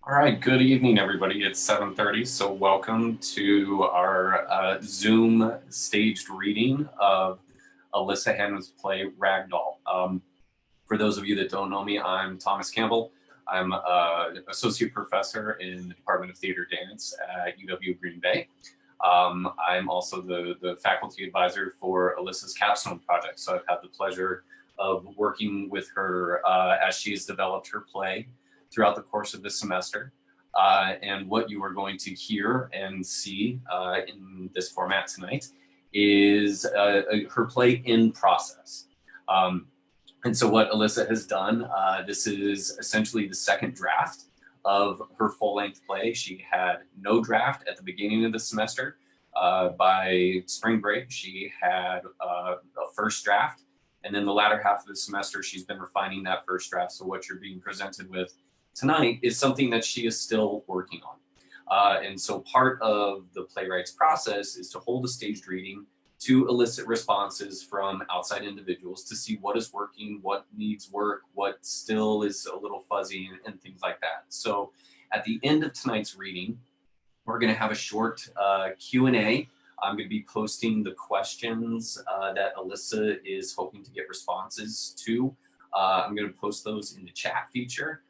All right, good evening, everybody. It's 7:30, so welcome to our Zoom staged reading of Alyssa Hannam's play, RAGDOLL. For those of you that don't know me, I'm Thomas Campbell. I'm an associate professor in the Department of Theater Dance at UW Green Bay. I'm also the faculty advisor for Alyssa's capstone project, so I've had the pleasure of working with her as she's developed her play throughout the course of this semester. And what you are going to hear and see in this format tonight is her play in process. And so what Alyssa has done, this is essentially the second draft of her full-length play. She had no draft at the beginning of the semester. By spring break, she had a first draft. And then the latter half of the semester, she's been refining that first draft. So what you're being presented with tonight is something that she is still working on. And so part of the playwright's process is to hold a staged reading to elicit responses from outside individuals to see what is working, what needs work, what still is a little fuzzy, and things like that. So at the end of tonight's reading, we're going to have a short Q&A. I'm going to be posting the questions that Alyssa is hoping to get responses to. I'm going to post those in the chat feature.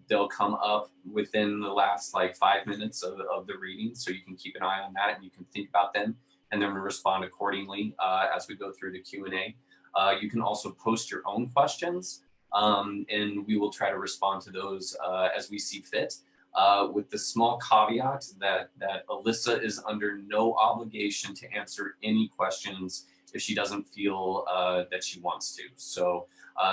They'll come up within the last like 5 minutes of the reading, so you can keep an eye on that and you can think about them and then respond accordingly as we go through the Q&A. You can also post your own questions, and we will try to respond to those as we see fit, with the small caveat that Alyssa is under no obligation to answer any questions if she doesn't feel that she wants to. So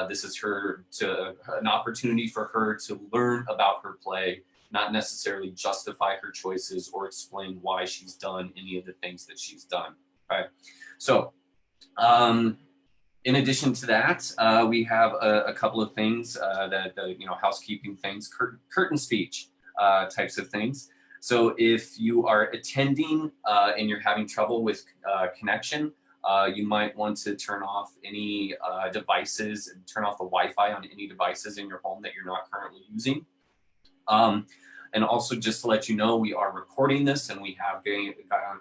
this is an opportunity for her to learn about her play, not necessarily justify her choices or explain why she's done any of the things that she's done. Okay, so in addition to that, we have a couple of things that housekeeping things, curtain speech types of things. So if you are attending and you're having trouble with connection, you might want to turn off any devices and turn off the Wi-Fi on any devices in your home that you're not currently using. And also just to let you know, we are recording this and we have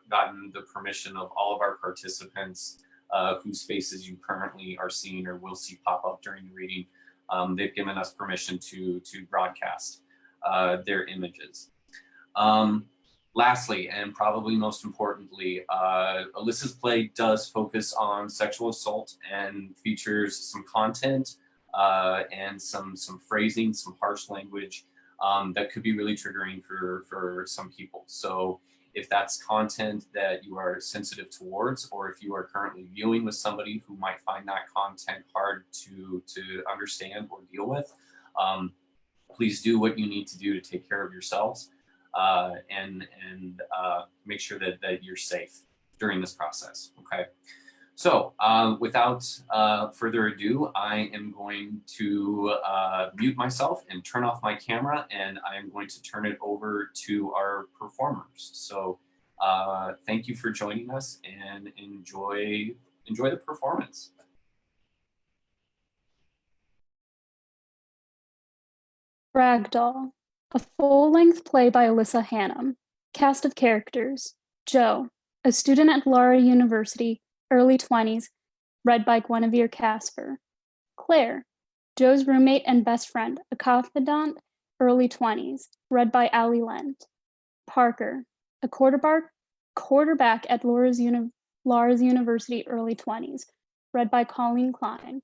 gotten the permission of all of our participants whose faces you currently are seeing or will see pop up during the reading. They've given us permission to broadcast their images. Lastly, and probably most importantly, Alyssa's play does focus on sexual assault and features some content and some phrasing, some harsh language that could be really triggering for some people. So if that's content that you are sensitive towards, or if you are currently viewing with somebody who might find that content hard to understand or deal with, please do what you need to do to take care of yourselves and make sure that you're safe during this process, okay? So without further ado, I am going to mute myself and turn off my camera, and I am going to turn it over to our performers. So thank you for joining us and enjoy the performance. RAGDOLL, a full-length play by Alyssa Hannam. Cast of characters: Joe, a student at Lara University, early 20s, read by Guinevere Casper. Claire, Joe's roommate and best friend, a confidant, early 20s, read by Allie Lent. Parker, a quarterback at Lara's University, early 20s, read by Colleen Klein.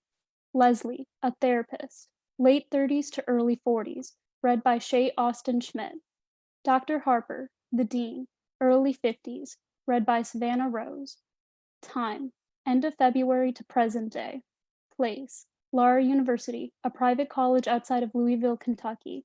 Leslie, a therapist, late 30s to early 40s, read by Shay Austin Schmidt. Dr. Harper, the dean, early 50s, read by Savannah Rose. Time, end of February to present day. Place, Lara University, a private college outside of Louisville, Kentucky.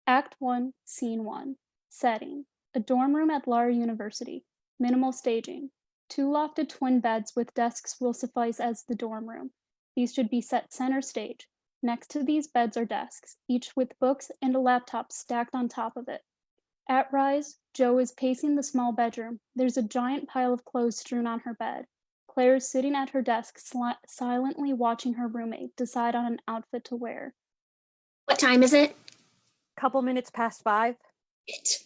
Act 1, Scene 1. Setting, a dorm room at Lara University. Minimal staging. 2 lofted twin beds with desks will suffice as the dorm room. These should be set center stage. Next to these beds are desks, each with books and a laptop stacked on top of it. At rise, Jo is pacing the small bedroom. There's a giant pile of clothes strewn on her bed. Claire is sitting at her desk, silently watching her roommate decide on an outfit to wear. What time is it? Couple minutes past 5. It.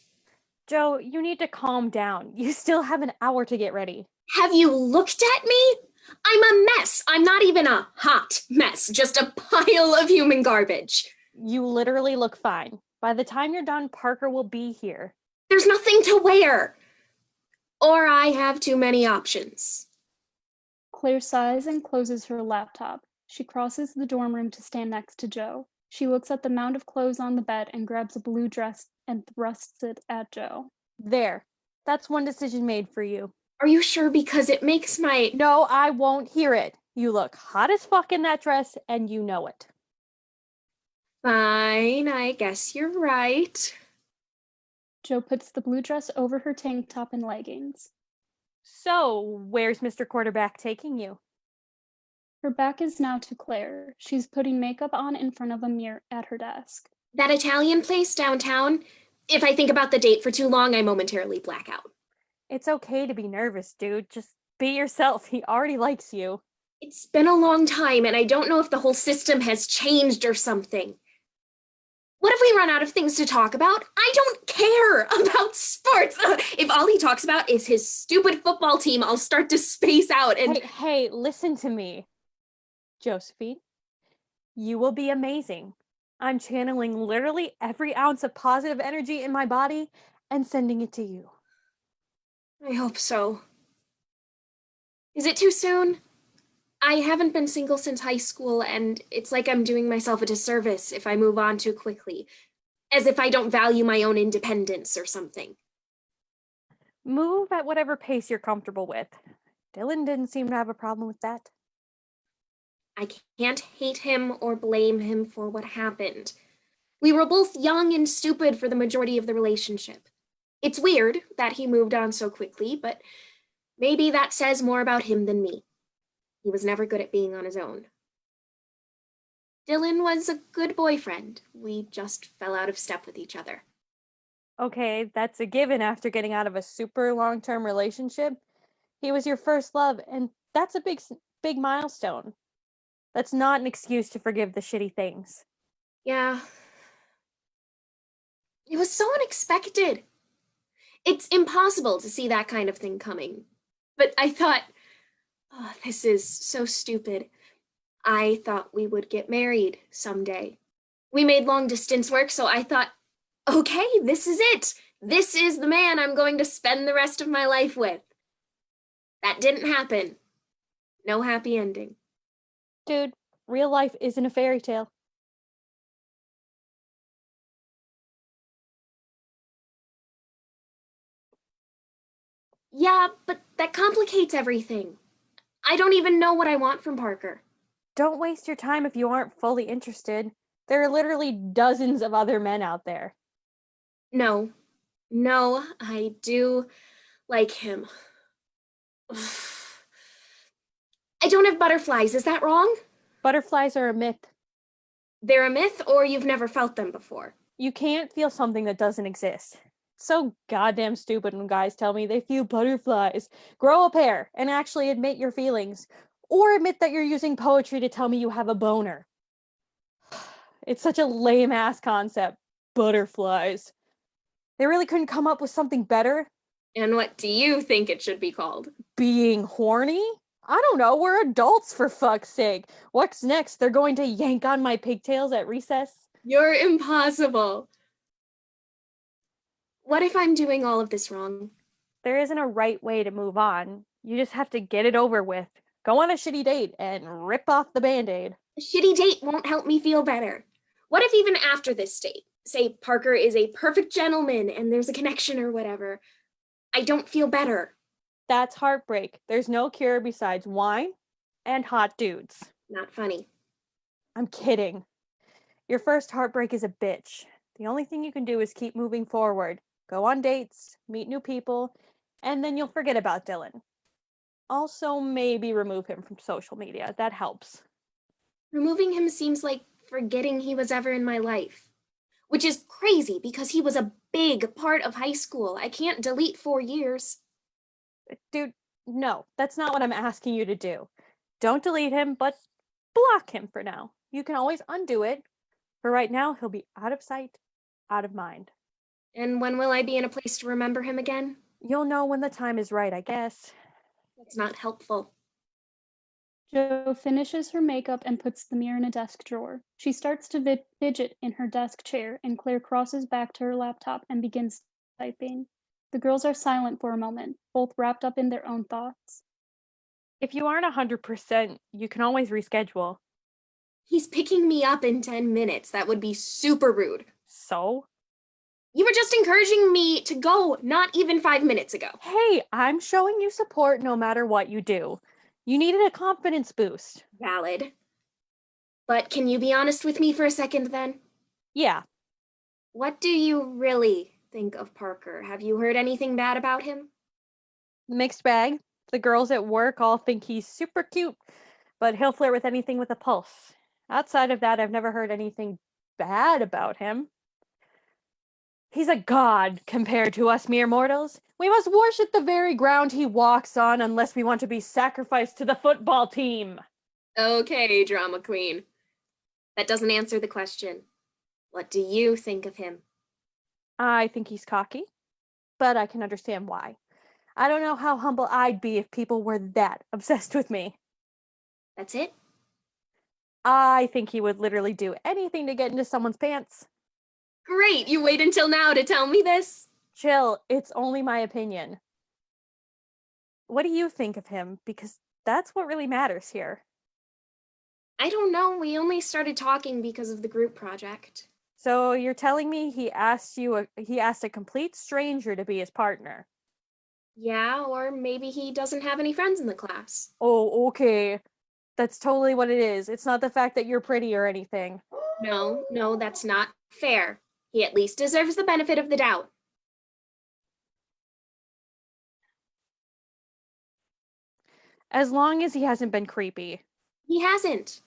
Jo, you need to calm down. You still have an hour to get ready. Have you looked at me? I'm a mess. I'm not even a hot mess, just a pile of human garbage. You literally look fine. By the time you're done, Parker will be here. There's nothing to wear. Or I have too many options. Claire sighs and closes her laptop. She crosses the dorm room to stand next to Jo. She looks at the mound of clothes on the bed and grabs a blue dress and thrusts it at Jo. There. That's one decision made for you. Are you sure? Because it makes my... No, I won't hear it. You look hot as fuck in that dress, and you know it. Fine, I guess you're right. Jo puts the blue dress over her tank top and leggings. So, where's Mr. Quarterback taking you? Her back is now to Claire. She's putting makeup on in front of a mirror at her desk. That Italian place downtown, if I think about the date for too long, I momentarily black out. It's okay to be nervous, dude. Just be yourself. He already likes you. It's been a long time, and I don't know if the whole system has changed or something. What if we run out of things to talk about? I don't care about sports. If all he talks about is his stupid football team, I'll start to space out and... Hey, listen to me. Josephine, you will be amazing. I'm channeling literally every ounce of positive energy in my body and sending it to you. I hope so. Is it too soon? I haven't been single since high school, and it's like I'm doing myself a disservice if I move on too quickly. As if I don't value my own independence or something. Move at whatever pace you're comfortable with. Dylan didn't seem to have a problem with that. I can't hate him or blame him for what happened. We were both young and stupid for the majority of the relationship. It's weird that he moved on so quickly, but maybe that says more about him than me. He was never good at being on his own. Dylan was a good boyfriend. We just fell out of step with each other. Okay, that's a given after getting out of a super long-term relationship. He was your first love, and that's a big milestone. That's not an excuse to forgive the shitty things. Yeah. It was so unexpected. It's impossible to see that kind of thing coming. But I thought, oh, this is so stupid. I thought we would get married someday. We made long distance work, so I thought, okay, this is it. This is the man I'm going to spend the rest of my life with. That didn't happen. No happy ending. Dude, real life isn't a fairy tale. Yeah, but that complicates everything. I don't even know what I want from Parker. Don't waste your time if you aren't fully interested. There are literally dozens of other men out there. No, I do like him. I don't have butterflies, is that wrong? Butterflies are a myth. They're a myth, or you've never felt them before? You can't feel something that doesn't exist. It's so goddamn stupid when guys tell me they feel butterflies. Grow a pair and actually admit your feelings. Or admit that you're using poetry to tell me you have a boner. It's such a lame-ass concept. Butterflies. They really couldn't come up with something better? And what do you think it should be called? Being horny? I don't know, we're adults for fuck's sake. What's next? They're going to yank on my pigtails at recess? You're impossible. What if I'm doing all of this wrong? There isn't a right way to move on. You just have to get it over with. Go on a shitty date and rip off the band-aid. A shitty date won't help me feel better. What if even after this date, say Parker is a perfect gentleman and there's a connection or whatever, I don't feel better? That's heartbreak. There's no cure besides wine and hot dudes. Not funny. I'm kidding. Your first heartbreak is a bitch. The only thing you can do is keep moving forward. Go on dates, meet new people, and then you'll forget about Dylan. Also, maybe remove him from social media. That helps. Removing him seems like forgetting he was ever in my life. Which is crazy because he was a big part of high school. I can't delete 4 years. Dude, no, that's not what I'm asking you to do. Don't delete him, but block him for now. You can always undo it. For right now, he'll be out of sight, out of mind. And when will I be in a place to remember him again? You'll know when the time is right, I guess. That's not helpful. Jo finishes her makeup and puts the mirror in a desk drawer. She starts to fidget in her desk chair, and Claire crosses back to her laptop and begins typing. The girls are silent for a moment, both wrapped up in their own thoughts. If you aren't 100%, you can always reschedule. He's picking me up in 10 minutes. That would be super rude. So? You were just encouraging me to go not even 5 minutes ago. Hey, I'm showing you support no matter what you do. You needed a confidence boost. Valid. But can you be honest with me for a second then? Yeah. What do you really think of Parker? Have you heard anything bad about him? Mixed bag. The girls at work all think he's super cute, but he'll flirt with anything with a pulse. Outside of that, I've never heard anything bad about him. He's a god compared to us mere mortals. We must worship the very ground he walks on unless we want to be sacrificed to the football team. Okay, drama queen. That doesn't answer the question. What do you think of him? I think he's cocky, but I can understand why. I don't know how humble I'd be if people were that obsessed with me. That's it? I think he would literally do anything to get into someone's pants. Great, you wait until now to tell me this? Chill, it's only my opinion. What do you think of him? Because that's what really matters here. I don't know, we only started talking because of the group project. So you're telling me he asked a complete stranger to be his partner? Yeah, or maybe he doesn't have any friends in the class. Oh, okay. That's totally what it is. It's not the fact that you're pretty or anything. No, that's not fair. He at least deserves the benefit of the doubt. As long as he hasn't been creepy. He hasn't.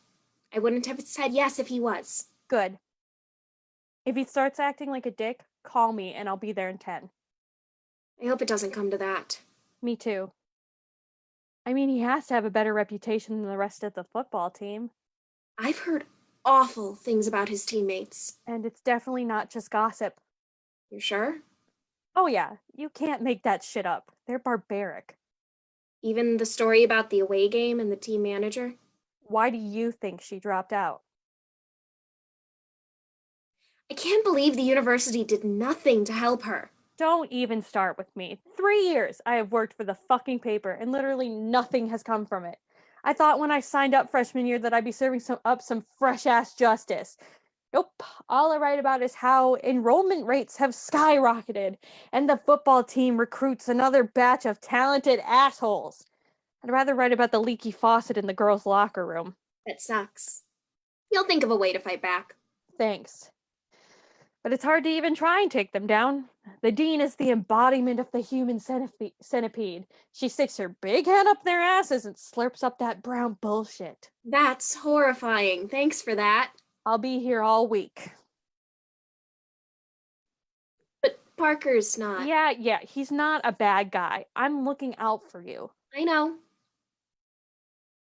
I wouldn't have said yes if he was. Good. If he starts acting like a dick, call me and I'll be there in 10. I hope it doesn't come to that. Me too. I mean, he has to have a better reputation than the rest of the football team. I've heard awful things about his teammates. And it's definitely not just gossip. You sure? Oh yeah, you can't make that shit up. They're barbaric. Even the story about the away game and the team manager? Why do you think she dropped out? I can't believe the university did nothing to help her. Don't even start with me. 3 years I have worked for the fucking paper and literally nothing has come from it. I thought when I signed up freshman year that I'd be serving some fresh-ass justice. Nope. All I write about is how enrollment rates have skyrocketed and the football team recruits another batch of talented assholes. I'd rather write about the leaky faucet in the girls' locker room. That sucks. You'll think of a way to fight back. Thanks. But it's hard to even try and take them down. The dean is the embodiment of the human centipede. She sticks her big head up their asses and slurps up that brown bullshit. That's horrifying. Thanks for that. I'll be here all week. But Parker's not. Yeah, he's not a bad guy. I'm looking out for you. I know.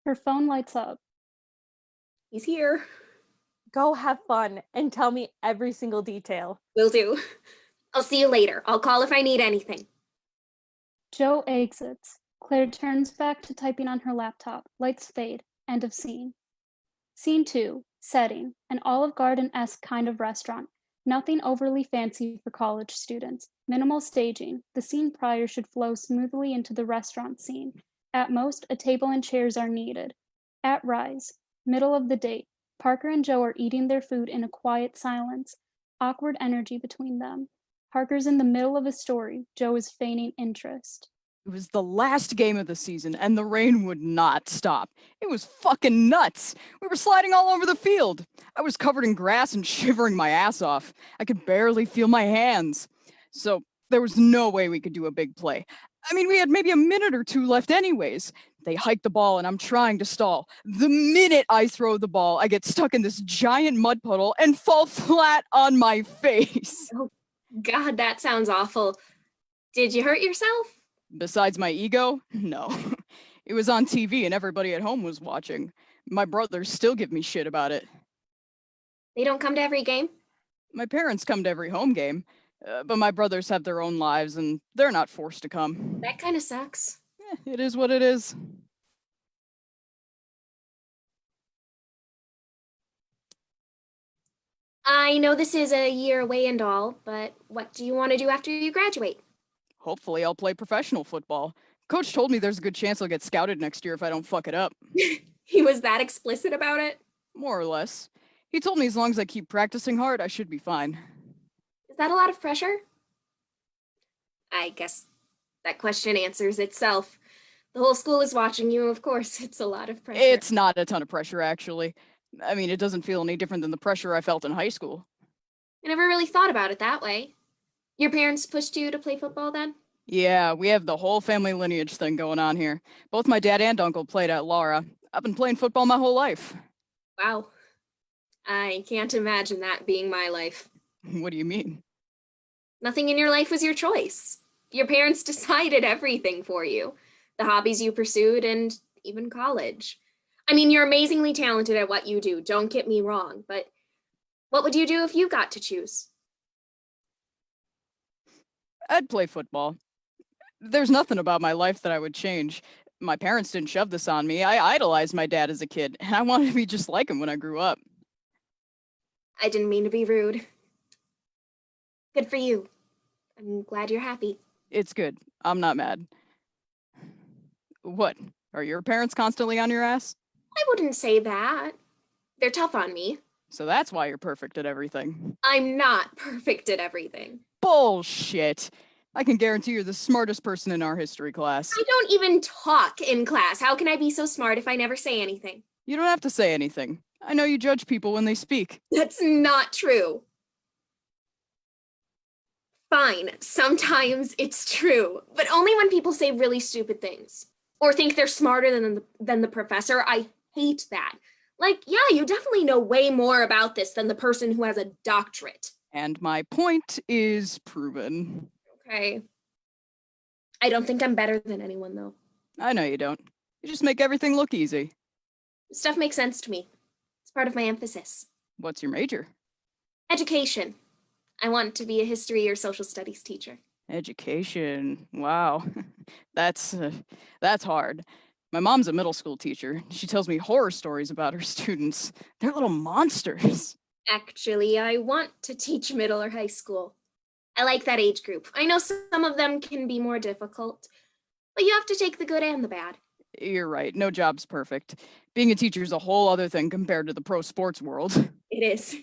Her phone lights up. He's here. Go have fun and tell me every single detail. Will do. I'll see you later. I'll call if I need anything. Jo exits. Claire turns back to typing on her laptop. Lights fade. End of scene. Scene 2. Setting. An Olive Garden-esque kind of restaurant. Nothing overly fancy for college students. Minimal staging. The scene prior should flow smoothly into the restaurant scene. At most, a table and chairs are needed. At rise. Middle of the date. Parker and Jo are eating their food in a quiet silence. Awkward energy between them. Parker's in the middle of a story. Jo is feigning interest. It was the last game of the season, and the rain would not stop. It was fucking nuts. We were sliding all over the field. I was covered in grass and shivering my ass off. I could barely feel my hands. So there was no way we could do a big play. I mean, we had maybe a minute or two left anyways. They hike the ball and I'm trying to stall. The minute I throw the ball, I get stuck in this giant mud puddle and fall flat on my face. Oh, God, that sounds awful. Did you hurt yourself? Besides my ego, no. It was on TV and everybody at home was watching. My brothers still give me shit about it. They don't come to every game? My parents come to every home game, but my brothers have their own lives and they're not forced to come. That kind of sucks. It is what it is. I know this is a year away and all, but what do you want to do after you graduate? Hopefully I'll play professional football. Coach told me there's a good chance I'll get scouted next year if I don't fuck it up. He was that explicit about it? More or less. He told me as long as I keep practicing hard, I should be fine. Is that a lot of pressure? I guess that question answers itself. The whole school is watching you, of course. It's a lot of pressure. It's not a ton of pressure, actually. I mean, it doesn't feel any different than the pressure I felt in high school. I never really thought about it that way. Your parents pushed you to play football then? Yeah, we have the whole family lineage thing going on here. Both my dad and uncle played at Laura. I've been playing football my whole life. Wow. I can't imagine that being my life. What do you mean? Nothing in your life was your choice. Your parents decided everything for you. The hobbies you pursued and even college. I mean, you're amazingly talented at what you do, don't get me wrong, but what would you do if you got to choose? I'd play football. There's nothing about my life that I would change. My parents didn't shove this on me. I idolized my dad as a kid, and I wanted to be just like him when I grew up. I didn't mean to be rude. Good for you. I'm glad you're happy. It's good. I'm not mad. What? Are your parents constantly on your ass? I wouldn't say that. They're tough on me. So that's why you're perfect at everything. I'm not perfect at everything. Bullshit. I can guarantee you're the smartest person in our history class. I don't even talk in class. How can I be so smart if I never say anything? You don't have to say anything. I know you judge people when they speak. That's not true. Fine, sometimes it's true, but only when people say really stupid things or think they're smarter than the professor. I hate that. Like, yeah, you definitely know way more about this than the person who has a doctorate. And my point is proven. Okay. I don't think I'm better than anyone, though. I know you don't. You just make everything look easy. Stuff makes sense to me. It's part of my emphasis. What's your major? Education. I want to be a history or social studies teacher. Education. Wow. That's hard. My mom's a middle school teacher. She tells me horror stories about her students. They're little monsters. Actually, I want to teach middle or high school. I like that age group. I know some of them can be more difficult, but you have to take the good and the bad. You're right. No job's perfect. Being a teacher is a whole other thing compared to the pro sports world. It is,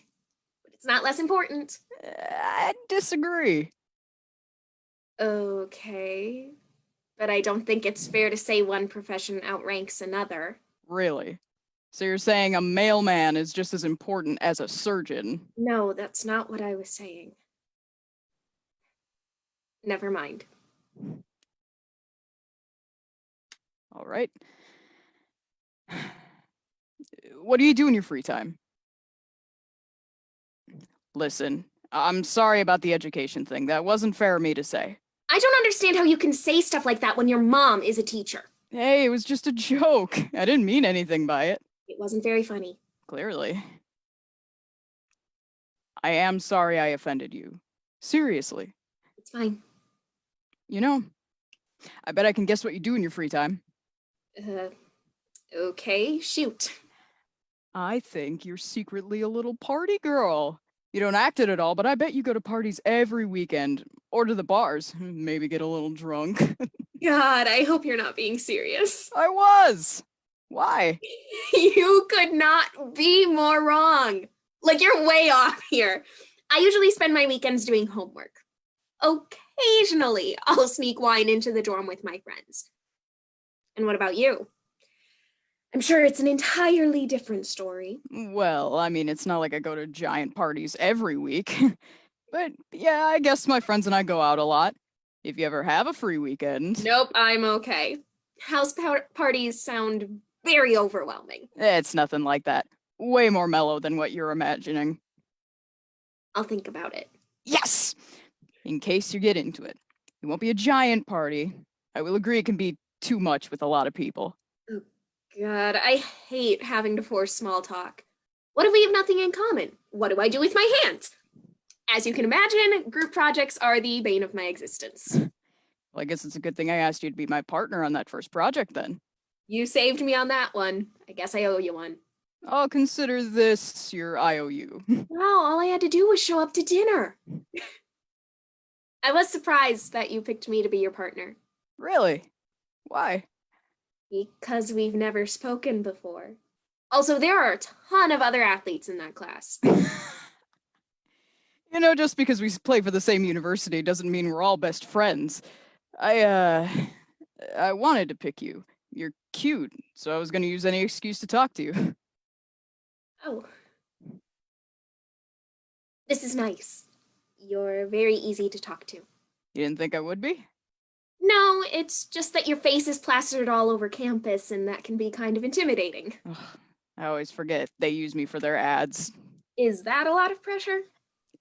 but it's not less important. I disagree. Okay, but I don't think it's fair to say one profession outranks another. Really? So you're saying a mailman is just as important as a surgeon? No, that's not what I was saying. Never mind. All right. What do you do in your free time? Listen, I'm sorry about the education thing. That wasn't fair of me to say. I don't understand how you can say stuff like that when your mom is a teacher. Hey, it was just a joke. I didn't mean anything by it. It wasn't very funny. Clearly. I am sorry I offended you. Seriously. It's fine. You know, I bet I can guess what you do in your free time. Okay, shoot. I think you're secretly a little party girl. You don't act it at all, but I bet you go to parties every weekend, or to the bars, maybe get a little drunk. God, I hope you're not being serious. I was! Why? You could not be more wrong. Like, you're way off here. I usually spend my weekends doing homework. Occasionally, I'll sneak wine into the dorm with my friends. And what about you? I'm sure it's an entirely different story. Well, I mean, it's not like I go to giant parties every week. But yeah, I guess my friends and I go out a lot. If you ever have a free weekend. Nope, I'm okay. Parties sound very overwhelming. It's nothing like that. Way more mellow than what you're imagining. I'll think about it. Yes! In case you get into it. It won't be a giant party. I will agree it can be too much with a lot of people. Oh, God, I hate having to force small talk. What if we have nothing in common? What do I do with my hands? As you can imagine, group projects are the bane of my existence. Well, I guess it's a good thing I asked you to be my partner on that first project then. You saved me on that one. I guess I owe you one. I'll consider this your IOU. Wow, all I had to do was show up to dinner. I was surprised that you picked me to be your partner. Really? Why? Because we've never spoken before. Also, there are a ton of other athletes in that class. You know, just because we play for the same university doesn't mean we're all best friends. I wanted to pick you. You're cute, so I was gonna use any excuse to talk to you. Oh. This is nice. You're very easy to talk to. You didn't think I would be? No, it's just that your face is plastered all over campus, and that can be kind of intimidating. Ugh, I always forget they use me for their ads. Is that a lot of pressure?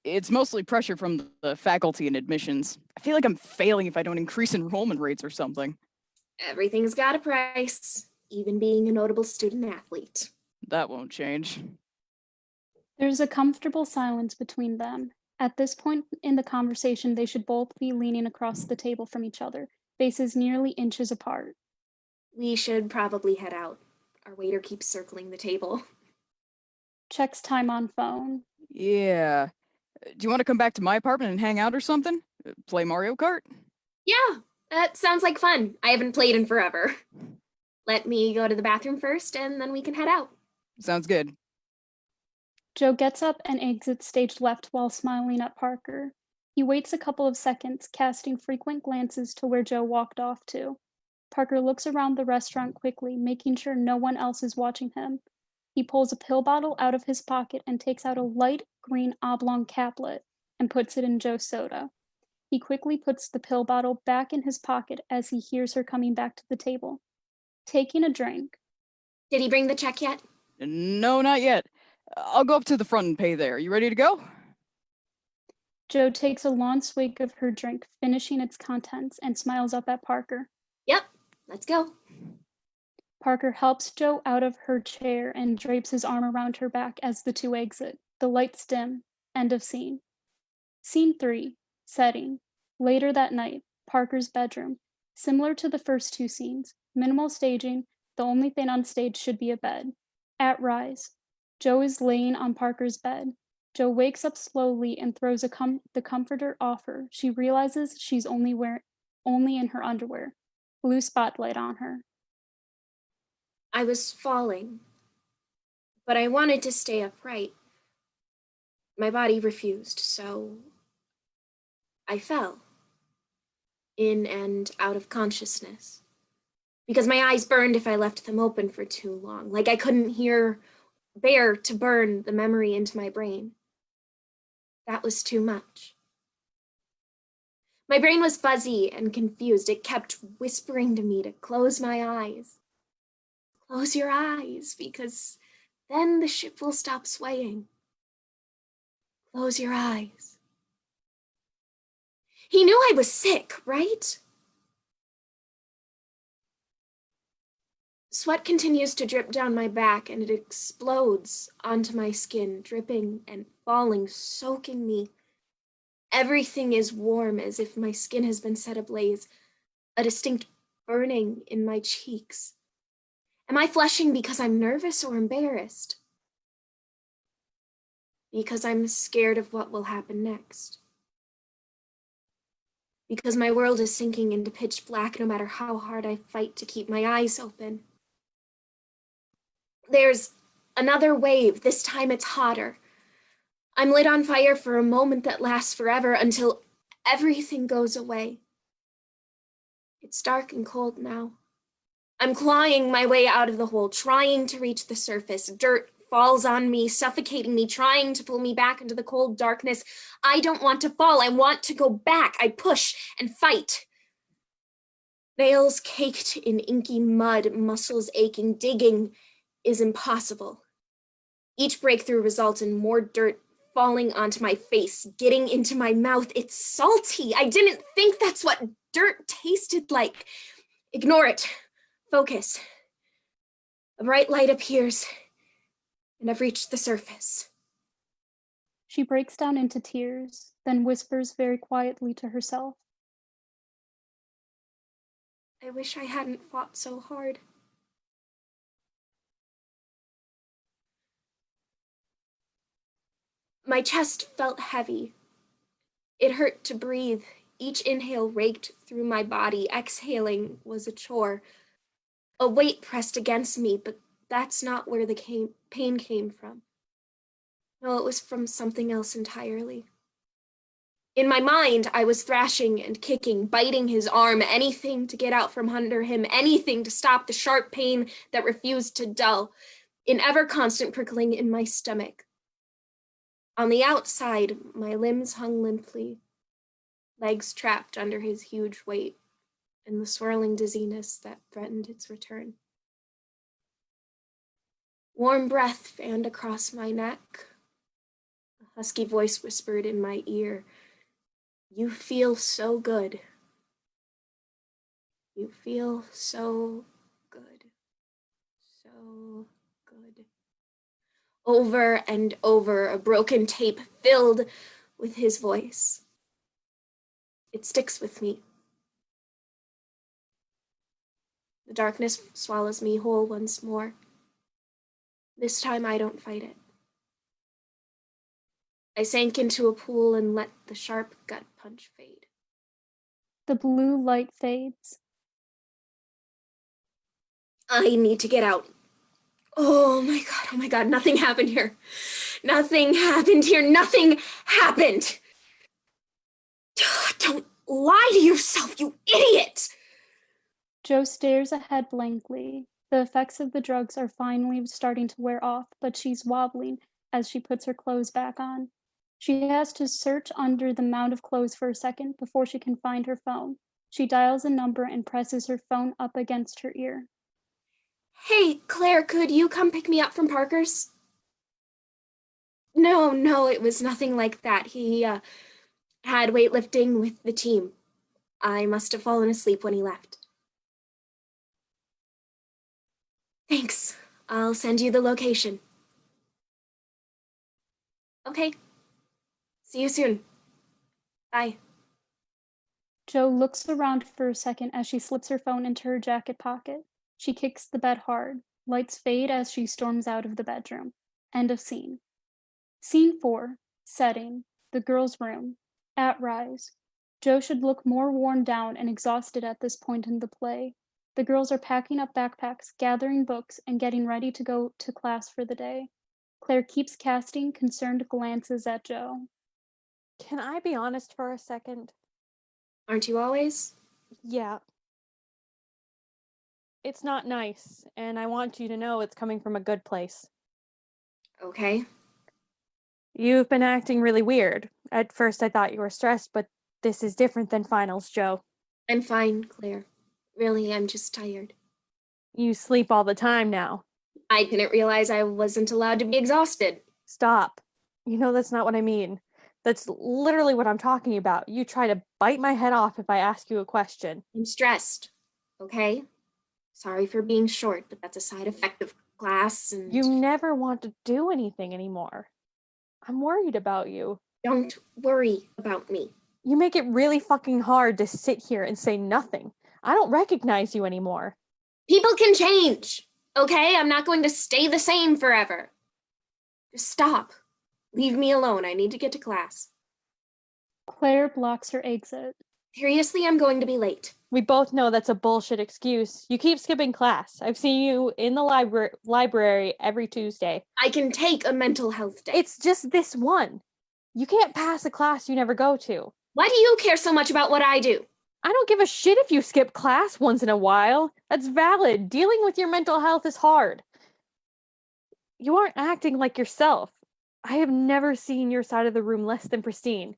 It's mostly pressure from the faculty and admissions. I feel like I'm failing if I don't increase enrollment rates or something. Everything's got a price, even being a notable student athlete. That won't change. There's a comfortable silence between them. At this point in the conversation, they should both be leaning across the table from each other, faces nearly inches apart. We should probably head out. Our waiter keeps circling the table. Checks time on phone. Yeah. Do you want to come back to my apartment and hang out or something? Play Mario Kart? Yeah, that sounds like fun. I haven't played in forever. Let me go to the bathroom first, and then we can head out. Sounds good. Joe gets up and exits stage left while smiling at Parker. He waits a couple of seconds, casting frequent glances to where Joe walked off to. Parker looks around the restaurant quickly, making sure no one else is watching him. He pulls a pill bottle out of his pocket and takes out a light green oblong caplet and puts it in Joe's soda. He quickly puts the pill bottle back in his pocket as he hears her coming back to the table. Taking a drink. Did he bring the check yet? No, not yet. I'll go up to the front and pay there. You ready to go? Joe takes a long swig of her drink, finishing its contents, and smiles up at Parker. Yep, let's go. Parker helps Joe out of her chair and drapes his arm around her back as the two exit. The lights dim. End of scene. Scene 3. Setting. Later that night, Parker's bedroom. Similar to the first two scenes. Minimal staging. The only thing on stage should be a bed. At rise. Joe is laying on Parker's bed. Joe wakes up slowly and throws the comforter off her. She realizes she's only in her underwear. Blue spotlight on her. I was falling, but I wanted to stay upright. My body refused, so I fell, in and out of consciousness, because my eyes burned if I left them open for too long, like I couldn't bear to burn the memory into my brain. That was too much. My brain was fuzzy and confused. It kept whispering to me to close my eyes. Close your eyes, because then the ship will stop swaying. Close your eyes. He knew I was sick, right? Sweat continues to drip down my back, and it explodes onto my skin, dripping and falling, soaking me. Everything is warm, as if my skin has been set ablaze, a distinct burning in my cheeks. Am I flushing because I'm nervous or embarrassed? Because I'm scared of what will happen next. Because my world is sinking into pitch black no matter how hard I fight to keep my eyes open. There's another wave. This time it's hotter. I'm lit on fire for a moment that lasts forever until everything goes away. It's dark and cold now. I'm clawing my way out of the hole, trying to reach the surface. Dirt falls on me, suffocating me, trying to pull me back into the cold darkness. I don't want to fall. I want to go back. I push and fight. Nails caked in inky mud, muscles aching, digging is impossible. Each breakthrough results in more dirt falling onto my face, getting into my mouth. It's salty. I didn't think that's what dirt tasted like. Ignore it. Focus. A bright light appears, and I've reached the surface. She breaks down into tears, then whispers very quietly to herself. I wish I hadn't fought so hard. My chest felt heavy. It hurt to breathe. Each inhale raked through my body. Exhaling was a chore. A weight pressed against me, but that's not where the pain came from. No, it was from something else entirely. In my mind, I was thrashing and kicking, biting his arm, anything to get out from under him, anything to stop the sharp pain that refused to dull, an ever-constant prickling in my stomach. On the outside, my limbs hung limply, legs trapped under his huge weight, and the swirling dizziness that threatened its return. Warm breath fanned across my neck. A husky voice whispered in my ear, "You feel so good. You feel so good. So good." Over and over, a broken tape filled with his voice. It sticks with me. The darkness swallows me whole once more. This time I don't fight it. I sank into a pool and let the sharp gut punch fade. The blue light fades. I need to get out. Oh my god, nothing happened here. Nothing happened here, nothing happened. Don't lie to yourself, you idiot! Jo stares ahead blankly. The effects of the drugs are finally starting to wear off, but she's wobbling as she puts her clothes back on. She has to search under the mound of clothes for a second before she can find her phone. She dials a number and presses her phone up against her ear. Hey, Claire, could you come pick me up from Parker's? No, it was nothing like that. He had weightlifting with the team. I must have fallen asleep when he left. Thanks. I'll send you the location. Okay. See you soon. Bye. Jo looks around for a second as she slips her phone into her jacket pocket. She kicks the bed hard. Lights fade as she storms out of the bedroom. End of scene. Scene 4. Setting. The girls' room. At Rise. Jo should look more worn down and exhausted at this point in the play. The girls are packing up backpacks, gathering books, and getting ready to go to class for the day. Claire keeps casting concerned glances at Jo. Can I be honest for a second? Aren't you always? Yeah. It's not nice, and I want you to know it's coming from a good place. Okay. You've been acting really weird. At first I thought you were stressed, but this is different than finals, Jo. I'm fine, Claire. Really, I'm just tired. You sleep all the time now. I didn't realize I wasn't allowed to be exhausted. Stop. You know that's not what I mean. That's literally what I'm talking about. You try to bite my head off if I ask you a question. I'm stressed, okay? Sorry for being short, but that's a side effect of class and... You never want to do anything anymore. I'm worried about you. Don't worry about me. You make it really fucking hard to sit here and say nothing. I don't recognize you anymore. People can change, okay? I'm not going to stay the same forever. Just stop. Leave me alone. I need to get to class. Claire blocks her exit. Seriously, I'm going to be late. We both know that's a bullshit excuse. You keep skipping class. I've seen you in the library every Tuesday. I can take a mental health day. It's just this one. You can't pass a class you never go to. Why do you care so much about what I do? I don't give a shit if you skip class once in a while. That's valid. Dealing with your mental health is hard. You aren't acting like yourself. I have never seen your side of the room less than pristine.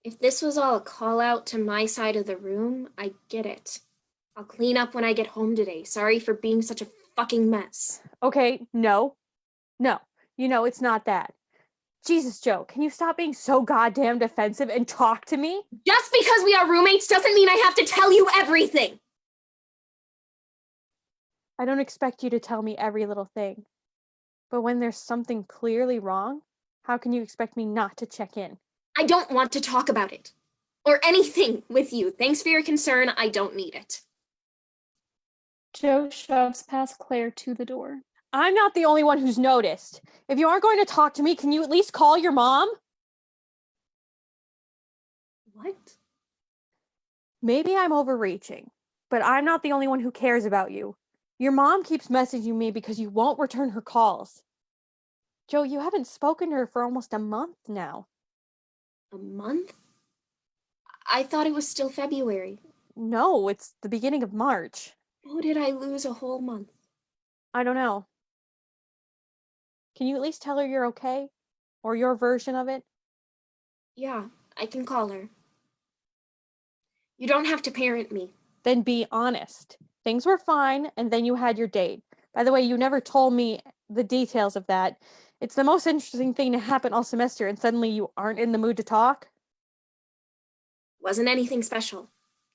If this was all a call out to my side of the room, I get it. I'll clean up when I get home today. Sorry for being such a fucking mess. Okay, no. You know, it's not that. Jesus, Joe, can you stop being so goddamn defensive and talk to me? Just because we are roommates doesn't mean I have to tell you everything. I don't expect you to tell me every little thing. But when there's something clearly wrong, how can you expect me not to check in? I don't want to talk about it. Or anything with you. Thanks for your concern. I don't need it. Joe shoves past Claire to the door. I'm not the only one who's noticed. If you aren't going to talk to me, can you at least call your mom? What? Maybe I'm overreaching, but I'm not the only one who cares about you. Your mom keeps messaging me because you won't return her calls. Joe, you haven't spoken to her for almost a month now. A month? I thought it was still February. No, it's the beginning of March. How did I lose a whole month? I don't know. Can you at least tell her you're okay? Or your version of it? Yeah, I can call her. You don't have to parent me. Then be honest. Things were fine, and then you had your date. By the way, you never told me the details of that. It's the most interesting thing to happen all semester, and suddenly you aren't in the mood to talk? Wasn't anything special.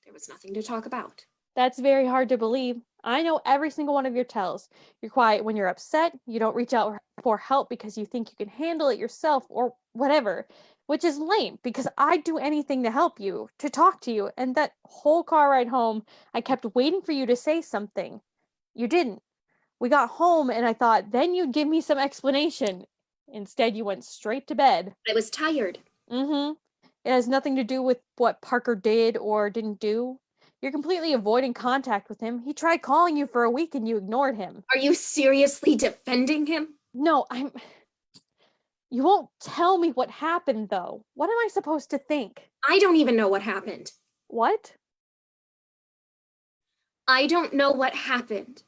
There was nothing to talk about. That's very hard to believe. I know every single one of your tells. You're quiet when you're upset, you don't reach out for help because you think you can handle it yourself, or whatever. Which is lame, because I'd do anything to help you, to talk to you, and that whole car ride home, I kept waiting for you to say something. You didn't. We got home, and I thought, then you'd give me some explanation. Instead, you went straight to bed. I was tired. Mm-hmm. It has nothing to do with what Parker did or didn't do. You're completely avoiding contact with him. He tried calling you for a week and you ignored him. Are you seriously defending him? No, You won't tell me what happened, though. What am I supposed to think? I don't even know what happened. What? I don't know what happened.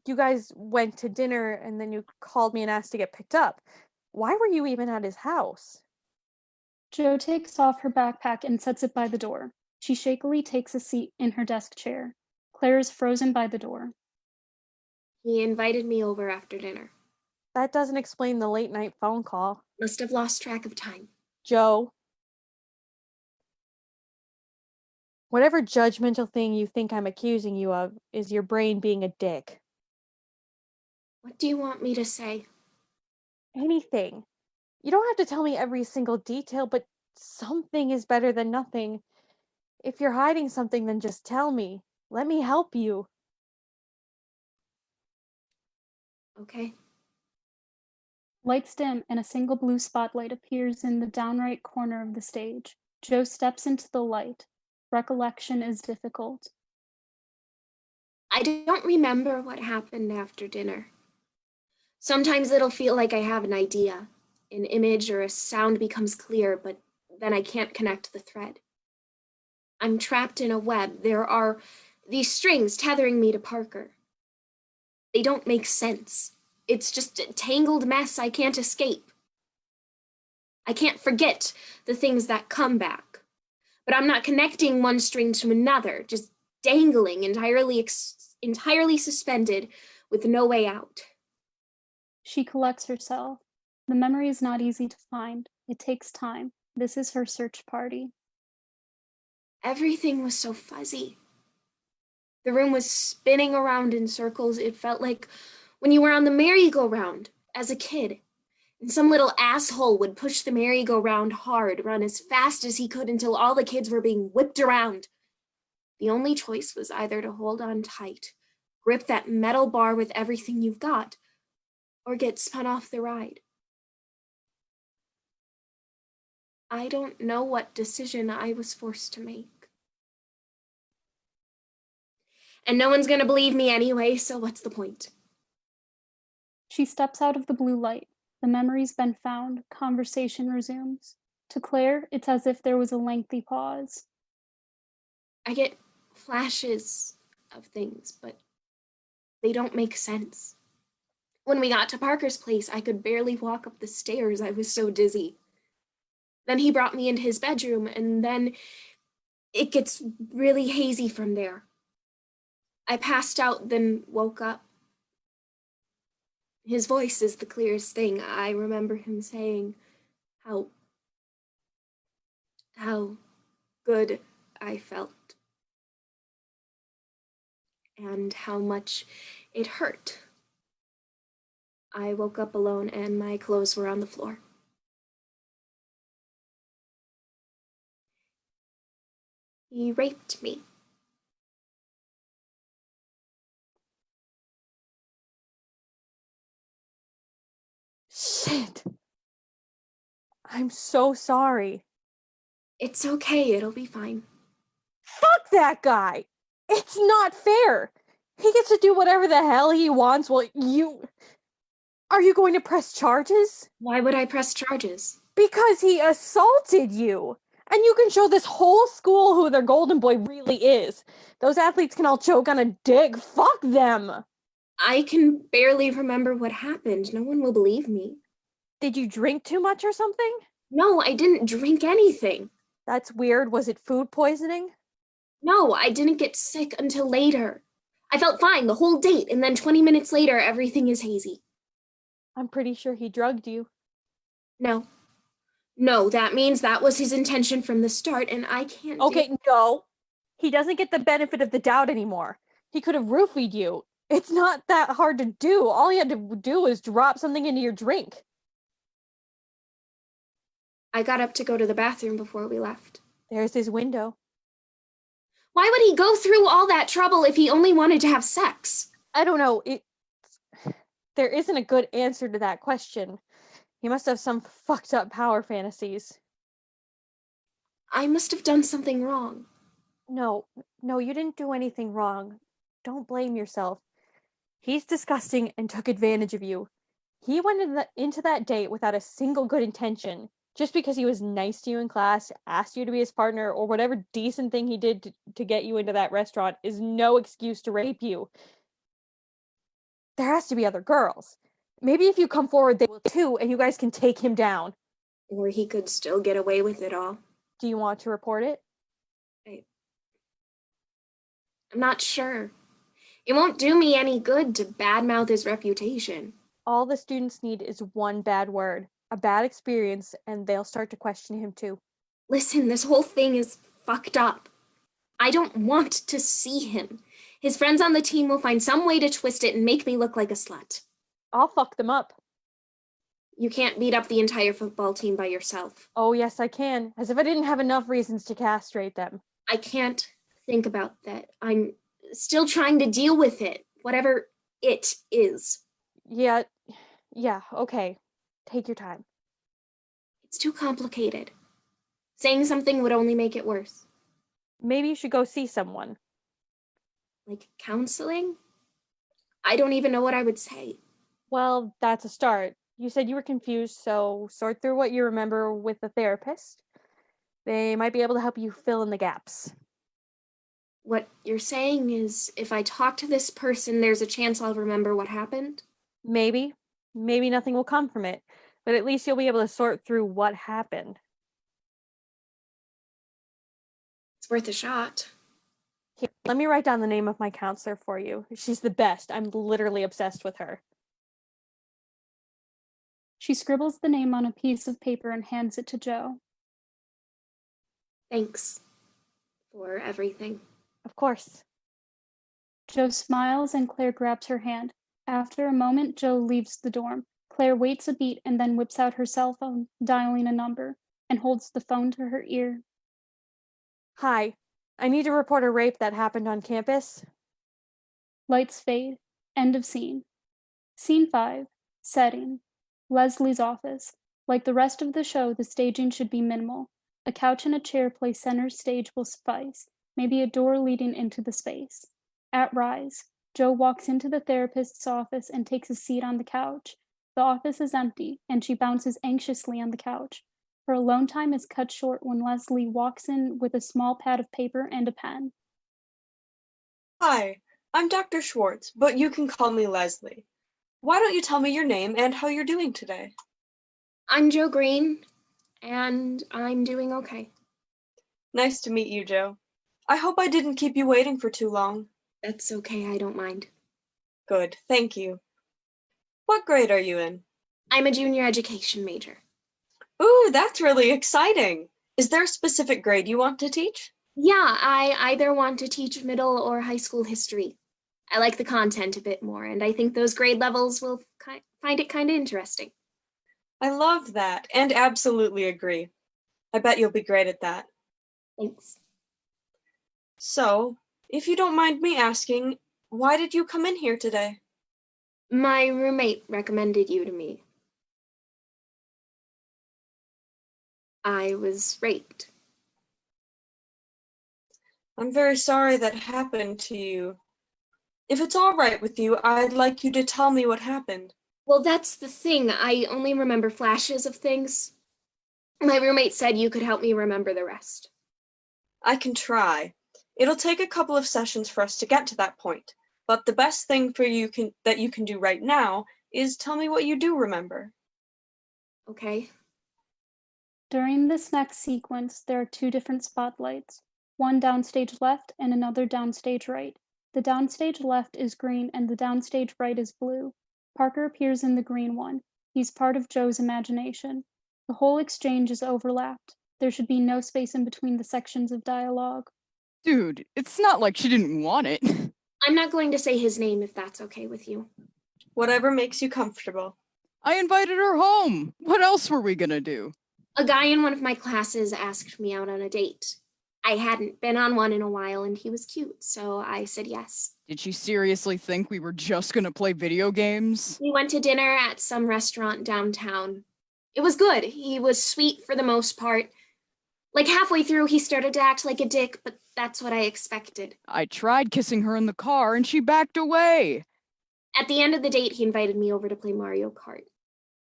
You guys went to dinner and then you called me and asked to get picked up. Why were you even at his house? Joe takes off her backpack and sets it by the door. She shakily takes a seat in her desk chair. Claire is frozen by the door. He invited me over after dinner. That doesn't explain the late night phone call. Must have lost track of time. Joe. Whatever judgmental thing you think I'm accusing you of is your brain being a dick. What do you want me to say? Anything. You don't have to tell me every single detail, but something is better than nothing. If you're hiding something, then just tell me. Let me help you. Okay. Lights dim and a single blue spotlight appears in the down right corner of the stage. Joe steps into the light. Recollection is difficult. I don't remember what happened after dinner. Sometimes it'll feel like I have an idea. An image or a sound becomes clear, but then I can't connect the thread. I'm trapped in a web. There are these strings tethering me to Parker. They don't make sense. It's just a tangled mess I can't escape. I can't forget the things that come back. But I'm not connecting one string to another, just dangling, entirely suspended with no way out. She collects herself. The memory is not easy to find. It takes time. This is her search party. Everything was so fuzzy. The room was spinning around in circles. It felt like when you were on the merry-go-round as a kid, and some little asshole would push the merry-go-round hard, run as fast as he could until all the kids were being whipped around. The only choice was either to hold on tight, grip that metal bar with everything you've got, or get spun off the ride. I don't know what decision I was forced to make. And no one's gonna believe me anyway, so what's the point? She steps out of the blue light. The memory's been found. Conversation resumes. To Claire, it's as if there was a lengthy pause. I get flashes of things, but they don't make sense. When we got to Parker's place, I could barely walk up the stairs. I was so dizzy. Then he brought me into his bedroom, and then it gets really hazy from there. I passed out, then woke up. His voice is the clearest thing. I remember him saying how good I felt and how much it hurt. I woke up alone and my clothes were on the floor. He raped me. Shit. I'm so sorry. It's okay, it'll be fine. Fuck that guy! It's not fair! He gets to do whatever the hell he wants while you... Are you going to press charges? Why would I press charges? Because he assaulted you! And you can show this whole school who their golden boy really is. Those athletes can all choke on a dick. Fuck them! I can barely remember what happened. No one will believe me. Did you drink too much or something? No, I didn't drink anything. That's weird. Was it food poisoning? No, I didn't get sick until later. I felt fine the whole date, and then 20 minutes later, everything is hazy. I'm pretty sure he drugged you. No. No, that means that was his intention from the start, and I can't Okay, no. He doesn't get the benefit of the doubt anymore. He could have roofied you. It's not that hard to do. All you had to do was drop something into your drink. I got up to go to the bathroom before we left. There's his window. Why would he go through all that trouble if he only wanted to have sex? I don't know. There isn't a good answer to that question. He must have some fucked up power fantasies. I must have done something wrong. No, you didn't do anything wrong. Don't blame yourself. He's disgusting and took advantage of you. He went into that date without a single good intention. Just because he was nice to you in class, asked you to be his partner, or whatever decent thing he did to get you into that restaurant is no excuse to rape you. There has to be other girls. Maybe if you come forward, they will too, and you guys can take him down. Or he could still get away with it all. Do you want to report it? I'm not sure. It won't do me any good to badmouth his reputation. All the students need is one bad word, a bad experience, and they'll start to question him too. Listen, this whole thing is fucked up. I don't want to see him. His friends on the team will find some way to twist it and make me look like a slut. I'll fuck them up. You can't beat up the entire football team by yourself. Oh, yes, I can. As if I didn't have enough reasons to castrate them. I can't think about that. I'm still trying to deal with it, whatever it is. Yeah, okay. Take your time. It's too complicated. Saying something would only make it worse. Maybe you should go see someone. Like counseling? I don't even know what I would say. Well, that's a start. You said you were confused, so sort through what you remember with a therapist. They might be able to help you fill in the gaps. What you're saying is, if I talk to this person, there's a chance I'll remember what happened? Maybe. Maybe nothing will come from it, but at least you'll be able to sort through what happened. It's worth a shot. Here, let me write down the name of my counselor for you. She's the best. I'm literally obsessed with her. She scribbles the name on a piece of paper and hands it to Joe. Thanks for everything. Of course. Joe smiles and Claire grabs her hand. After a moment, Joe leaves the dorm. Claire waits a beat and then whips out her cell phone, dialing a number, and holds the phone to her ear. Hi. I need to report a rape that happened on campus. Lights fade. End of scene. Scene 5. Setting. Leslie's office. Like the rest of the show, the staging should be minimal. A couch and a chair placed center stage will suffice, maybe a door leading into the space. At Rise, Joe walks into the therapist's office and takes a seat on the couch. The office is empty, and she bounces anxiously on the couch. Her alone time is cut short when Leslie walks in with a small pad of paper and a pen. Hi, I'm Dr. Schwartz, but you can call me Leslie. Why don't you tell me your name and how you're doing today? I'm Joe Green, and I'm doing okay. Nice to meet you, Joe. I hope I didn't keep you waiting for too long. That's okay, I don't mind. Good, thank you. What grade are you in? I'm a junior education major. Ooh, that's really exciting. Is there a specific grade you want to teach? Yeah, I either want to teach middle or high school history. I like the content a bit more, and I think those grade levels will find it kind of interesting. I love that, and absolutely agree. I bet you'll be great at that. Thanks. So, if you don't mind me asking, why did you come in here today? My roommate recommended you to me. I was raped. I'm very sorry that happened to you. If it's all right with you, I'd like you to tell me what happened. Well, that's the thing. I only remember flashes of things. My roommate said you could help me remember the rest. I can try. It'll take a couple of sessions for us to get to that point, but the best thing that you can do right now is tell me what you do remember. Okay. During this next sequence, there are two different spotlights, one downstage left and another downstage right. The downstage left is green and the downstage right is blue. Parker appears in the green one. He's part of Joe's imagination. The whole exchange is overlapped. There should be no space in between the sections of dialogue. Dude, it's not like she didn't want it. I'm not going to say his name if that's okay with you. Whatever makes you comfortable. I invited her home. What else were we gonna do? A guy in one of my classes asked me out on a date. I hadn't been on one in a while and he was cute, so I said yes. Did she seriously think we were just gonna play video games? We went to dinner at some restaurant downtown. It was good. He was sweet for the most part. Like halfway through, he started to act like a dick, but that's what I expected. I tried kissing her in the car and she backed away. At the end of the date, he invited me over to play Mario Kart.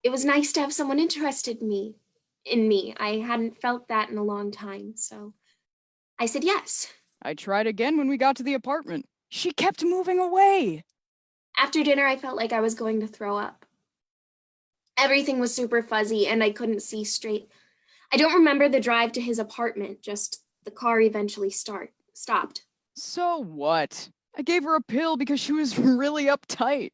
It was nice to have someone interested in me. I hadn't felt that in a long time, so I said yes. I tried again when we got to the apartment. She kept moving away. After dinner, I felt like I was going to throw up. Everything was super fuzzy and I couldn't see straight. I don't remember the drive to his apartment, just the car eventually stopped. So what? I gave her a pill because she was really uptight.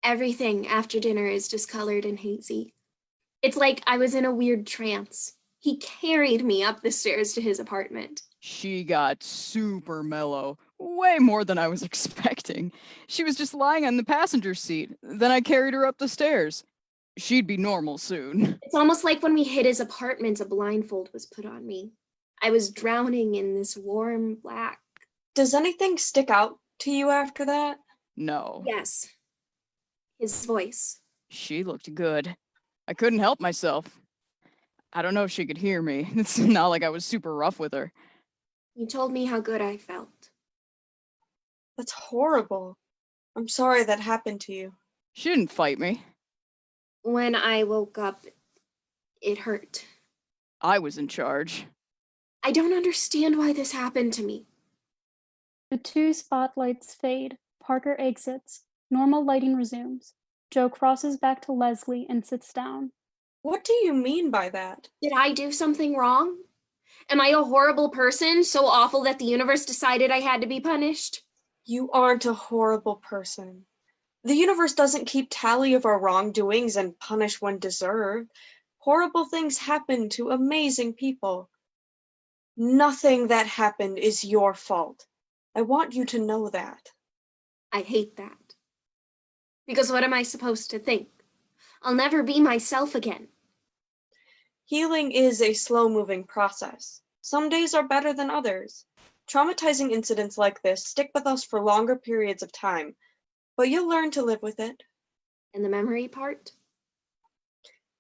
Everything after dinner is discolored and hazy. It's like I was in a weird trance. He carried me up the stairs to his apartment. She got super mellow, way more than I was expecting. She was just lying on the passenger seat. Then I carried her up the stairs. She'd be normal soon. It's almost like when we hit his apartment, a blindfold was put on me. I was drowning in this warm black. Does anything stick out to you after that? No. Yes. His voice. She looked good. I couldn't help myself. I don't know if she could hear me. It's not like I was super rough with her. He told me how good I felt. That's horrible. I'm sorry that happened to you. She didn't fight me. When I woke up, it hurt. I was in charge. I don't understand why this happened to me. The two spotlights fade. Parker exits. Normal lighting resumes. Joe crosses back to Leslie and sits down. What do you mean by that? Did I do something wrong? Am I a horrible person, so awful that the universe decided I had to be punished? You aren't a horrible person. The universe doesn't keep tally of our wrongdoings and punish when deserved. Horrible things happen to amazing people. Nothing that happened is your fault. I want you to know that. I hate that. Because what am I supposed to think? I'll never be myself again. Healing is a slow-moving process. Some days are better than others. Traumatizing incidents like this stick with us for longer periods of time, but you'll learn to live with it. And the memory part?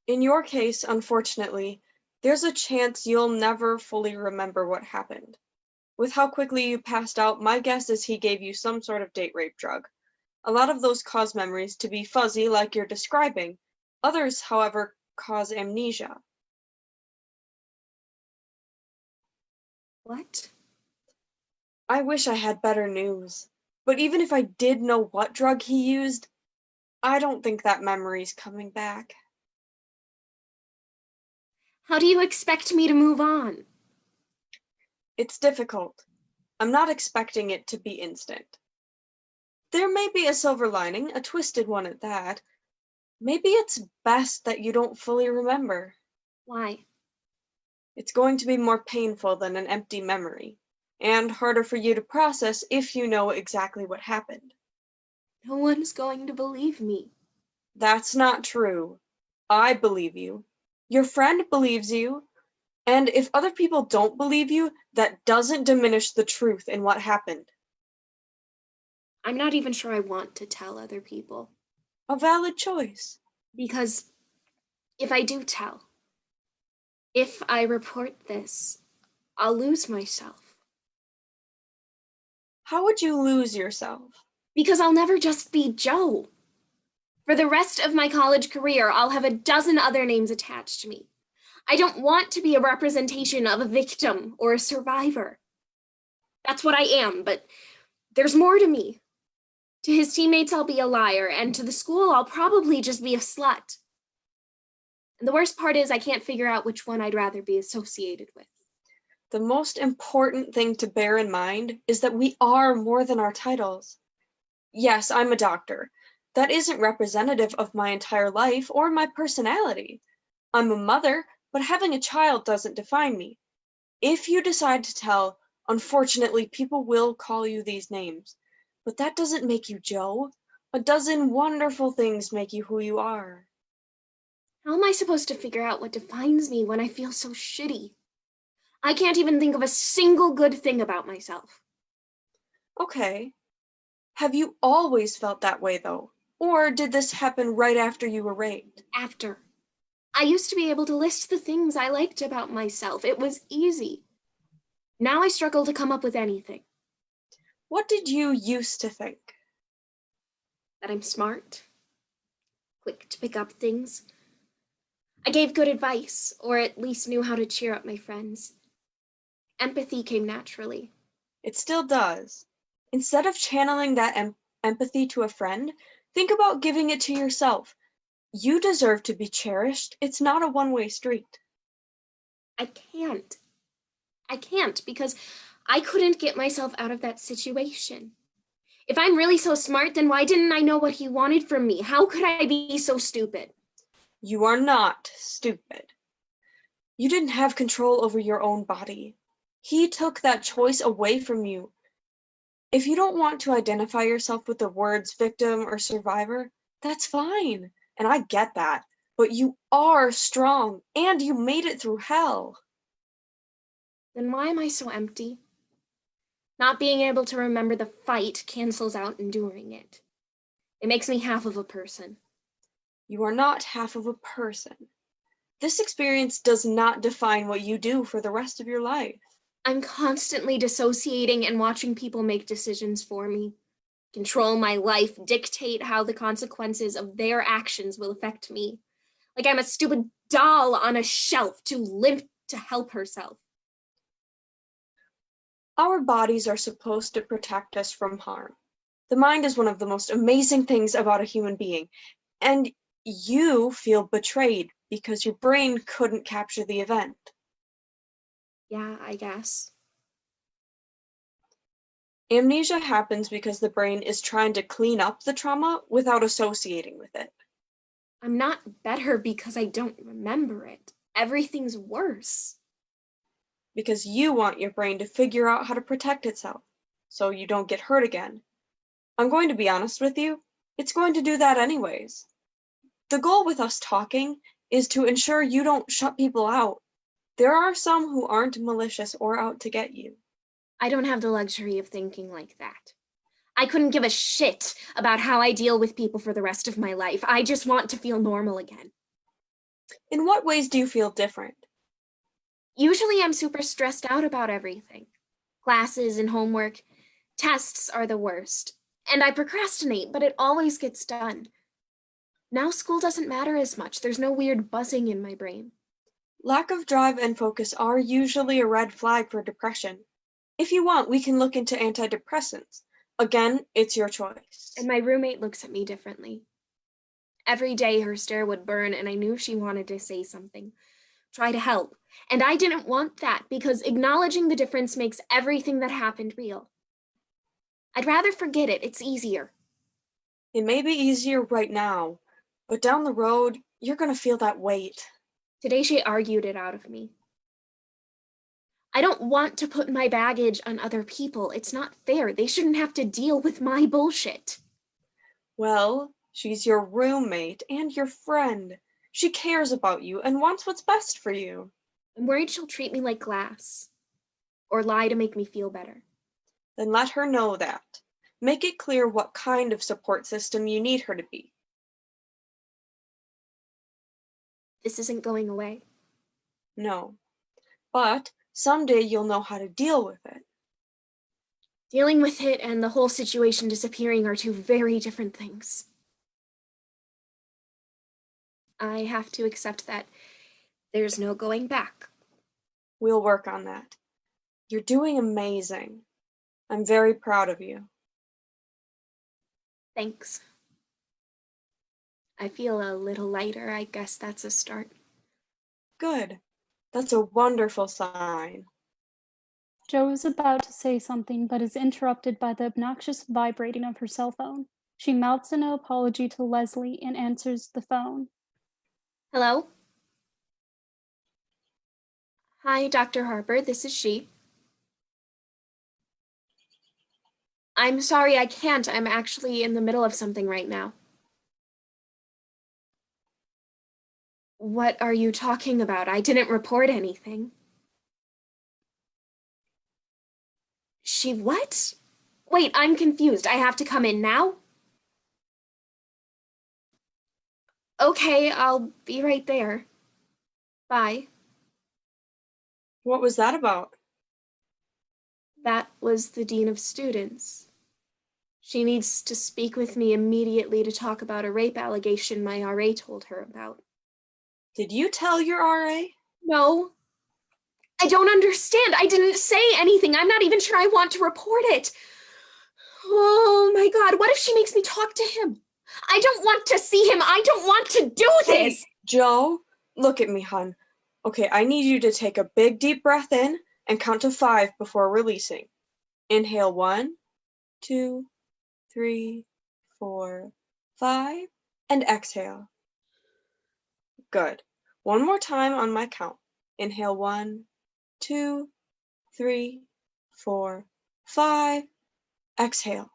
In your case, unfortunately, there's a chance you'll never fully remember what happened. With how quickly you passed out, my guess is he gave you some sort of date rape drug. A lot of those cause memories to be fuzzy like you're describing. Others, however, cause amnesia. What? I wish I had better news. But even if I did know what drug he used, I don't think that memory's coming back. How do you expect me to move on? It's difficult. I'm not expecting it to be instant. There may be a silver lining, a twisted one at that. Maybe it's best that you don't fully remember. Why? It's going to be more painful than an empty memory, and harder for you to process if you know exactly what happened. No one's going to believe me. That's not true. I believe you. Your friend believes you. And if other people don't believe you, that doesn't diminish the truth in what happened. I'm not even sure I want to tell other people. A valid choice. Because if I do tell, if I report this, I'll lose myself. How would you lose yourself? Because I'll never just be Joe. For the rest of my college career, I'll have a dozen other names attached to me. I don't want to be a representation of a victim or a survivor. That's what I am, but there's more to me. To his teammates, I'll be a liar, and to the school, I'll probably just be a slut. And the worst part is I can't figure out which one I'd rather be associated with. The most important thing to bear in mind is that we are more than our titles. Yes, I'm a doctor. That isn't representative of my entire life or my personality. I'm a mother, but having a child doesn't define me. If you decide to tell, unfortunately, people will call you these names. But that doesn't make you Joe. A dozen wonderful things make you who you are. How am I supposed to figure out what defines me when I feel so shitty? I can't even think of a single good thing about myself. Okay. Have you always felt that way, though? Or did this happen right after you were raped? After. I used to be able to list the things I liked about myself. It was easy. Now I struggle to come up with anything. What did you used to think? That I'm smart, quick to pick up things. I gave good advice, or at least knew how to cheer up my friends. Empathy came naturally. It still does. Instead of channeling that empathy to a friend, think about giving it to yourself. You deserve to be cherished. It's not a one-way street. I can't because I couldn't get myself out of that situation. If I'm really so smart, then why didn't I know what he wanted from me? How could I be so stupid? You are not stupid. You didn't have control over your own body. He took that choice away from you. If you don't want to identify yourself with the words victim or survivor, that's fine. And I get that. But you are strong, and you made it through hell. Then why am I so empty? Not being able to remember the fight cancels out enduring it. It makes me half of a person. You are not half of a person. This experience does not define what you do for the rest of your life. I'm constantly dissociating and watching people make decisions for me, control my life, dictate how the consequences of their actions will affect me. Like I'm a stupid doll on a shelf too limp to help herself. Our bodies are supposed to protect us from harm. The mind is one of the most amazing things about a human being, and you feel betrayed because your brain couldn't capture the event. Yeah, I guess. Amnesia happens because the brain is trying to clean up the trauma without associating with it. I'm not better because I don't remember it. Everything's worse. Because you want your brain to figure out how to protect itself, so you don't get hurt again. I'm going to be honest with you, it's going to do that anyways. The goal with us talking is to ensure you don't shut people out. There are some who aren't malicious or out to get you. I don't have the luxury of thinking like that. I couldn't give a shit about how I deal with people for the rest of my life. I just want to feel normal again. In what ways do you feel different? Usually I'm super stressed out about everything. Classes and homework. Tests are the worst. And I procrastinate, but it always gets done. Now school doesn't matter as much. There's no weird buzzing in my brain. Lack of drive and focus are usually a red flag for depression. If you want, we can look into antidepressants. Again, it's your choice. And my roommate looks at me differently. Every day her stare would burn and I knew she wanted to say something. try to help. And I didn't want that because acknowledging the difference makes everything that happened real. I'd rather forget it. It's easier. It may be easier right now, but down the road, you're gonna feel that weight. Today she argued it out of me. I don't want to put my baggage on other people. It's not fair. They shouldn't have to deal with my bullshit. Well, she's your roommate and your friend. She cares about you and wants what's best for you. I'm worried she'll treat me like glass or lie to make me feel better. Then let her know that. Make it clear what kind of support system you need her to be. This isn't going away. No. But someday you'll know how to deal with it. Dealing with it and the whole situation disappearing are two very different things. I have to accept that there's no going back. We'll work on that. You're doing amazing. I'm very proud of you. Thanks. I feel a little lighter. I guess that's a start. Good. That's a wonderful sign. Jo is about to say something, but is interrupted by the obnoxious vibrating of her cell phone. She mouths an apology to Leslie and answers the phone. Hello? Hi, Dr. Harper. This is she. I'm sorry, I can't. I'm actually in the middle of something right now. What are you talking about? I didn't report anything. She what? Wait, I'm confused. I have to come in now? Okay, I'll be right there. Bye. What was that about? That was the Dean of Students. She needs to speak with me immediately to talk about a rape allegation my RA told her about. Did you tell your RA? No. I don't understand. I didn't say anything. I'm not even sure I want to report it. Oh my God, what if she makes me talk to him? I don't want to see him. I don't want to do this. Hey, Jo, look at me, hun. Okay, I need you to take a big deep breath in and count to 5 before releasing. Inhale 1, 2, 3, 4, 5, and exhale. Good. One more time on my count. Inhale 1, 2, 3, 4, 5. Exhale.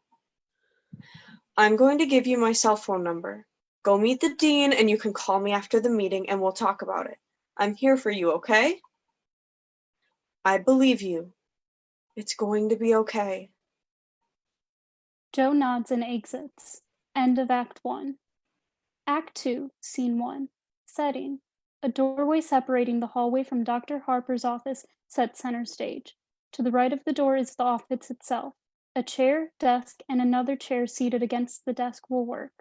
I'm going to give you my cell phone number. Go meet the dean and you can call me after the meeting and we'll talk about it. I'm here for you, okay? I believe you. It's going to be okay. Jo nods and exits. End of Act 1. Act 2, Scene 1. Setting. A doorway separating the hallway from Dr. Harper's office sets center stage. To the right of the door is the office itself. A chair, desk, and another chair seated against the desk will work.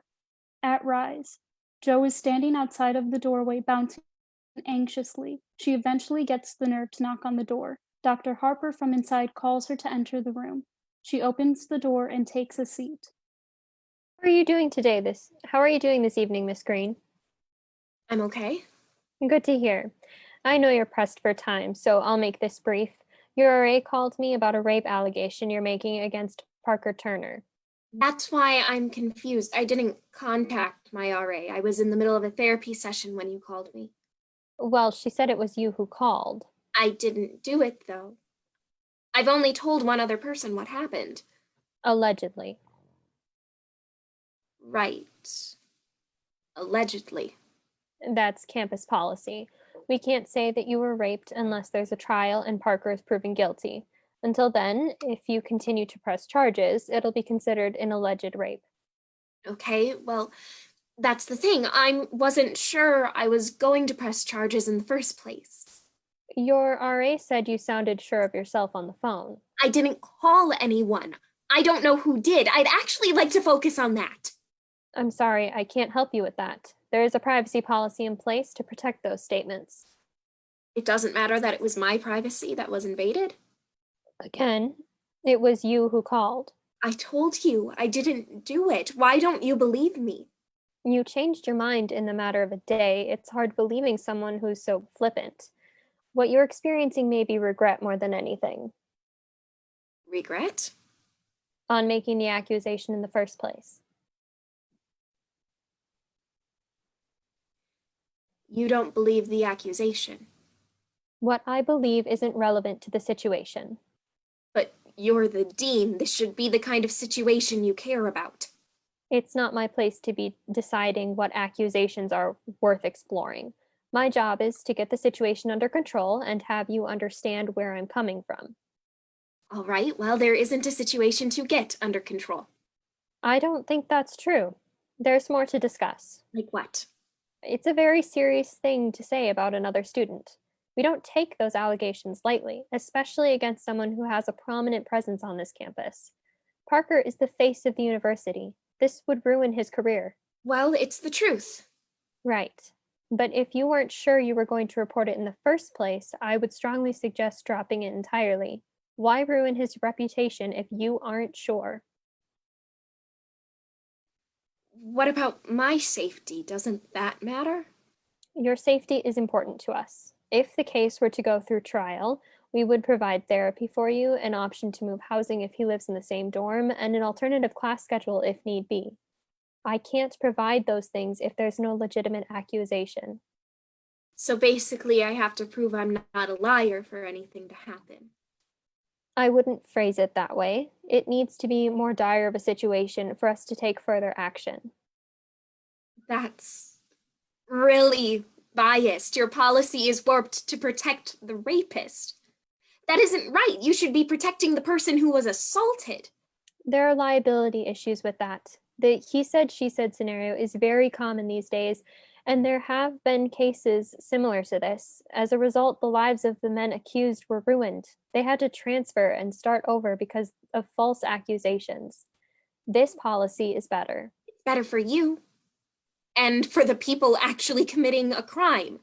At Rise. Jo is standing outside of the doorway, bouncing anxiously. She eventually gets the nerve to knock on the door. Dr. Harper from inside calls her to enter the room. She opens the door and takes a seat. How are you doing this evening, Miss Green? I'm okay. Good to hear. I know you're pressed for time, so I'll make this brief. Your RA called me about a rape allegation you're making against Parker Turner. That's why I'm confused. I didn't contact my RA. I was in the middle of a therapy session when you called me. Well, she said it was you who called. I didn't do it, though. I've only told one other person what happened. Allegedly. Right. Allegedly. That's campus policy. We can't say that you were raped unless there's a trial and Parker is proven guilty. Until then, if you continue to press charges, it'll be considered an alleged rape. Okay, well, that's the thing. I wasn't sure I was going to press charges in the first place. Your RA said you sounded sure of yourself on the phone. I didn't call anyone. I don't know who did. I'd actually like to focus on that. I'm sorry, I can't help you with that. There is a privacy policy in place to protect those statements. It doesn't matter that it was my privacy that was invaded. Again, it was you who called. I told you I didn't do it. Why don't you believe me? You changed your mind in the matter of a day. It's hard believing someone who's so flippant. What you're experiencing may be regret more than anything Regret? on making the accusation in the first place. You don't believe the accusation. What I believe isn't relevant to the situation. But you're the dean. This should be the kind of situation you care about. It's not my place to be deciding what accusations are worth exploring. My job is to get the situation under control and have you understand where I'm coming from. All right, well, there isn't a situation to get under control. I don't think that's true. There's more to discuss. Like what? It's a very serious thing to say about another student. We don't take those allegations lightly, especially against someone who has a prominent presence on this campus. Parker is the face of the university. This would ruin his career. Well, it's the truth. Right. But if you weren't sure you were going to report it in the first place, I would strongly suggest dropping it entirely. Why ruin his reputation if you aren't sure? What about my safety? Doesn't that matter? Your safety is important to us. If the case were to go through trial, we would provide therapy for you, an option to move housing if he lives in the same dorm, and an alternative class schedule if need be. I can't provide those things if there's no legitimate accusation. So basically, I have to prove I'm not a liar for anything to happen. I wouldn't phrase it that way. It needs to be more dire of a situation for us to take further action. That's really biased. Your policy is warped to protect the rapist. That isn't right. You should be protecting the person who was assaulted. There are liability issues with that. The he said, she said scenario is very common these days, and there have been cases similar to this. As a result, the lives of the men accused were ruined. They had to transfer and start over because of false accusations. This policy is better. It's better for you. And for the people actually committing a crime.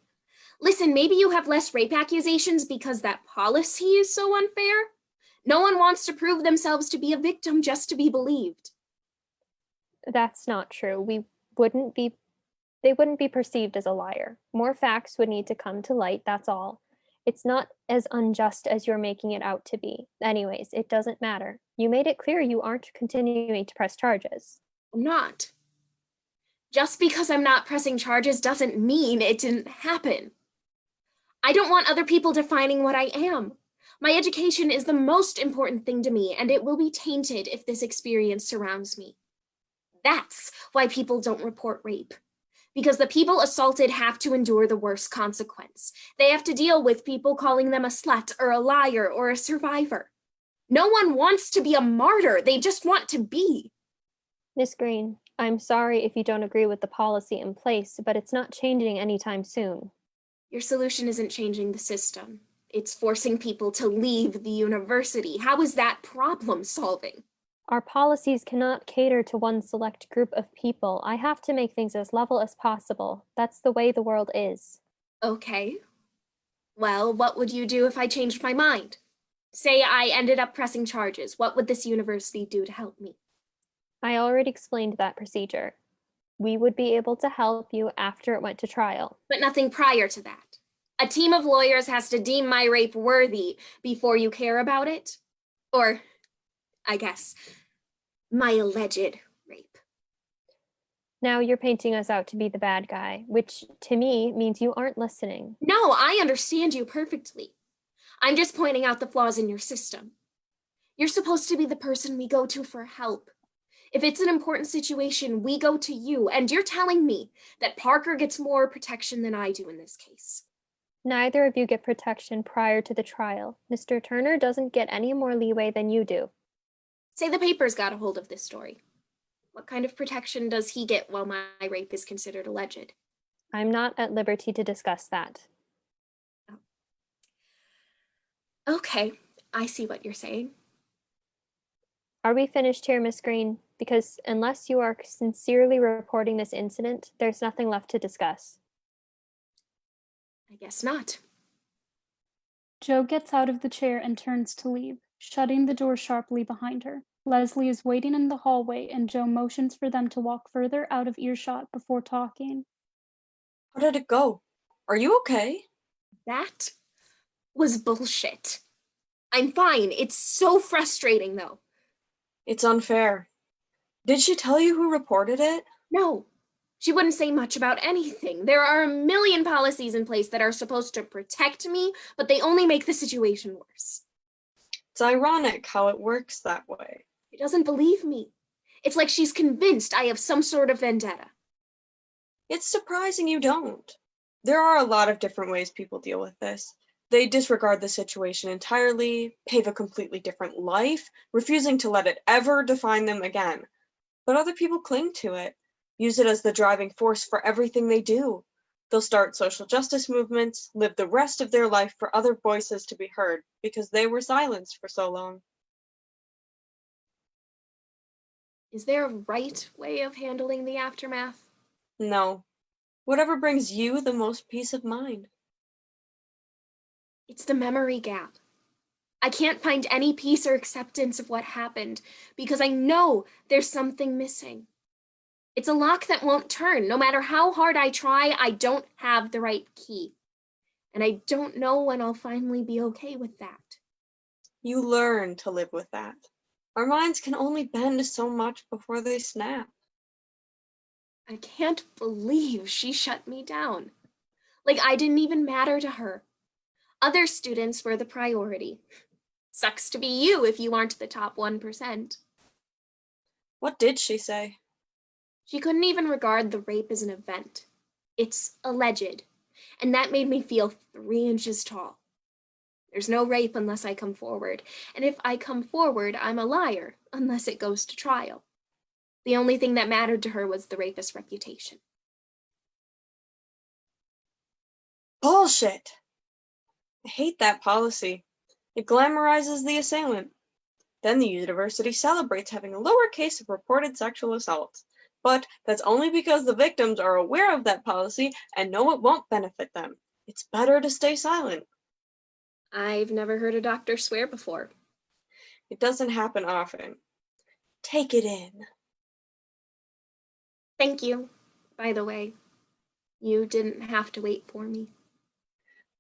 Listen, maybe you have less rape accusations because that policy is so unfair. No one wants to prove themselves to be a victim just to be believed. That's not true. They wouldn't be perceived as a liar. More facts would need to come to light, that's all. It's not as unjust as you're making it out to be. Anyways, it doesn't matter. You made it clear you aren't continuing to press charges. I'm not. Just because I'm not pressing charges doesn't mean it didn't happen. I don't want other people defining what I am. My education is the most important thing to me, and it will be tainted if this experience surrounds me. That's why people don't report rape. Because the people assaulted have to endure the worst consequence. They have to deal with people calling them a slut or a liar or a survivor. No one wants to be a martyr. They just want to be. Miss Green, I'm sorry if you don't agree with the policy in place, but it's not changing anytime soon. Your solution isn't changing the system. It's forcing people to leave the university. How is that problem solving? Our policies cannot cater to one select group of people. I have to make things as level as possible. That's the way the world is. Okay. Well, what would you do if I changed my mind? Say I ended up pressing charges. What would this university do to help me? I already explained that procedure. We would be able to help you after it went to trial. But nothing prior to that. A team of lawyers has to deem my rape worthy before you care about it? Or, I guess, my alleged rape. Now you're painting us out to be the bad guy, which to me means you aren't listening. No, I understand you perfectly. I'm just pointing out the flaws in your system. You're supposed to be the person we go to for help. If it's an important situation, we go to you, and you're telling me that Parker gets more protection than I do in this case. Neither of you get protection prior to the trial. Mr. Turner doesn't get any more leeway than you do. Say the papers got a hold of this story. What kind of protection does he get while my rape is considered alleged? I'm not at liberty to discuss that. Okay, I see what you're saying. Are we finished here, Miss Green? Because unless you are sincerely reporting this incident, there's nothing left to discuss. I guess not. Jo gets out of the chair and turns to leave, shutting the door sharply behind her. Leslie is waiting in the hallway and Joe motions for them to walk further out of earshot before talking. How did it go? Are you okay? That was bullshit. I'm fine. It's so frustrating, though. It's unfair. Did she tell you who reported it? No, she wouldn't say much about anything. There are a million policies in place that are supposed to protect me, but they only make the situation worse. It's ironic how it works that way. She doesn't believe me. It's like she's convinced I have some sort of vendetta. It's surprising you don't. There are a lot of different ways people deal with this. They disregard the situation entirely, pave a completely different life, refusing to let it ever define them again. But other people cling to it, use it as the driving force for everything they do. They'll start social justice movements, live the rest of their life for other voices to be heard because they were silenced for so long. Is there a right way of handling the aftermath? No. Whatever brings you the most peace of mind. It's the memory gap. I can't find any peace or acceptance of what happened because I know there's something missing. It's a lock that won't turn. No matter how hard I try, I don't have the right key. And I don't know when I'll finally be okay with that. You learn to live with that. Our minds can only bend so much before they snap. I can't believe she shut me down. Like I didn't even matter to her. Other students were the priority. Sucks to be you if you aren't the top 1%. What did she say? She couldn't even regard the rape as an event. It's alleged, and that made me feel 3 inches tall. There's no rape unless I come forward, and if I come forward, I'm a liar unless it goes to trial. The only thing that mattered to her was the rapist's reputation. Bullshit! I hate that policy. It glamorizes the assailant. Then the university celebrates having a lower case of reported sexual assaults. But that's only because the victims are aware of that policy and know it won't benefit them. It's better to stay silent. I've never heard a doctor swear before. It doesn't happen often. Take it in. Thank you, by the way. You didn't have to wait for me.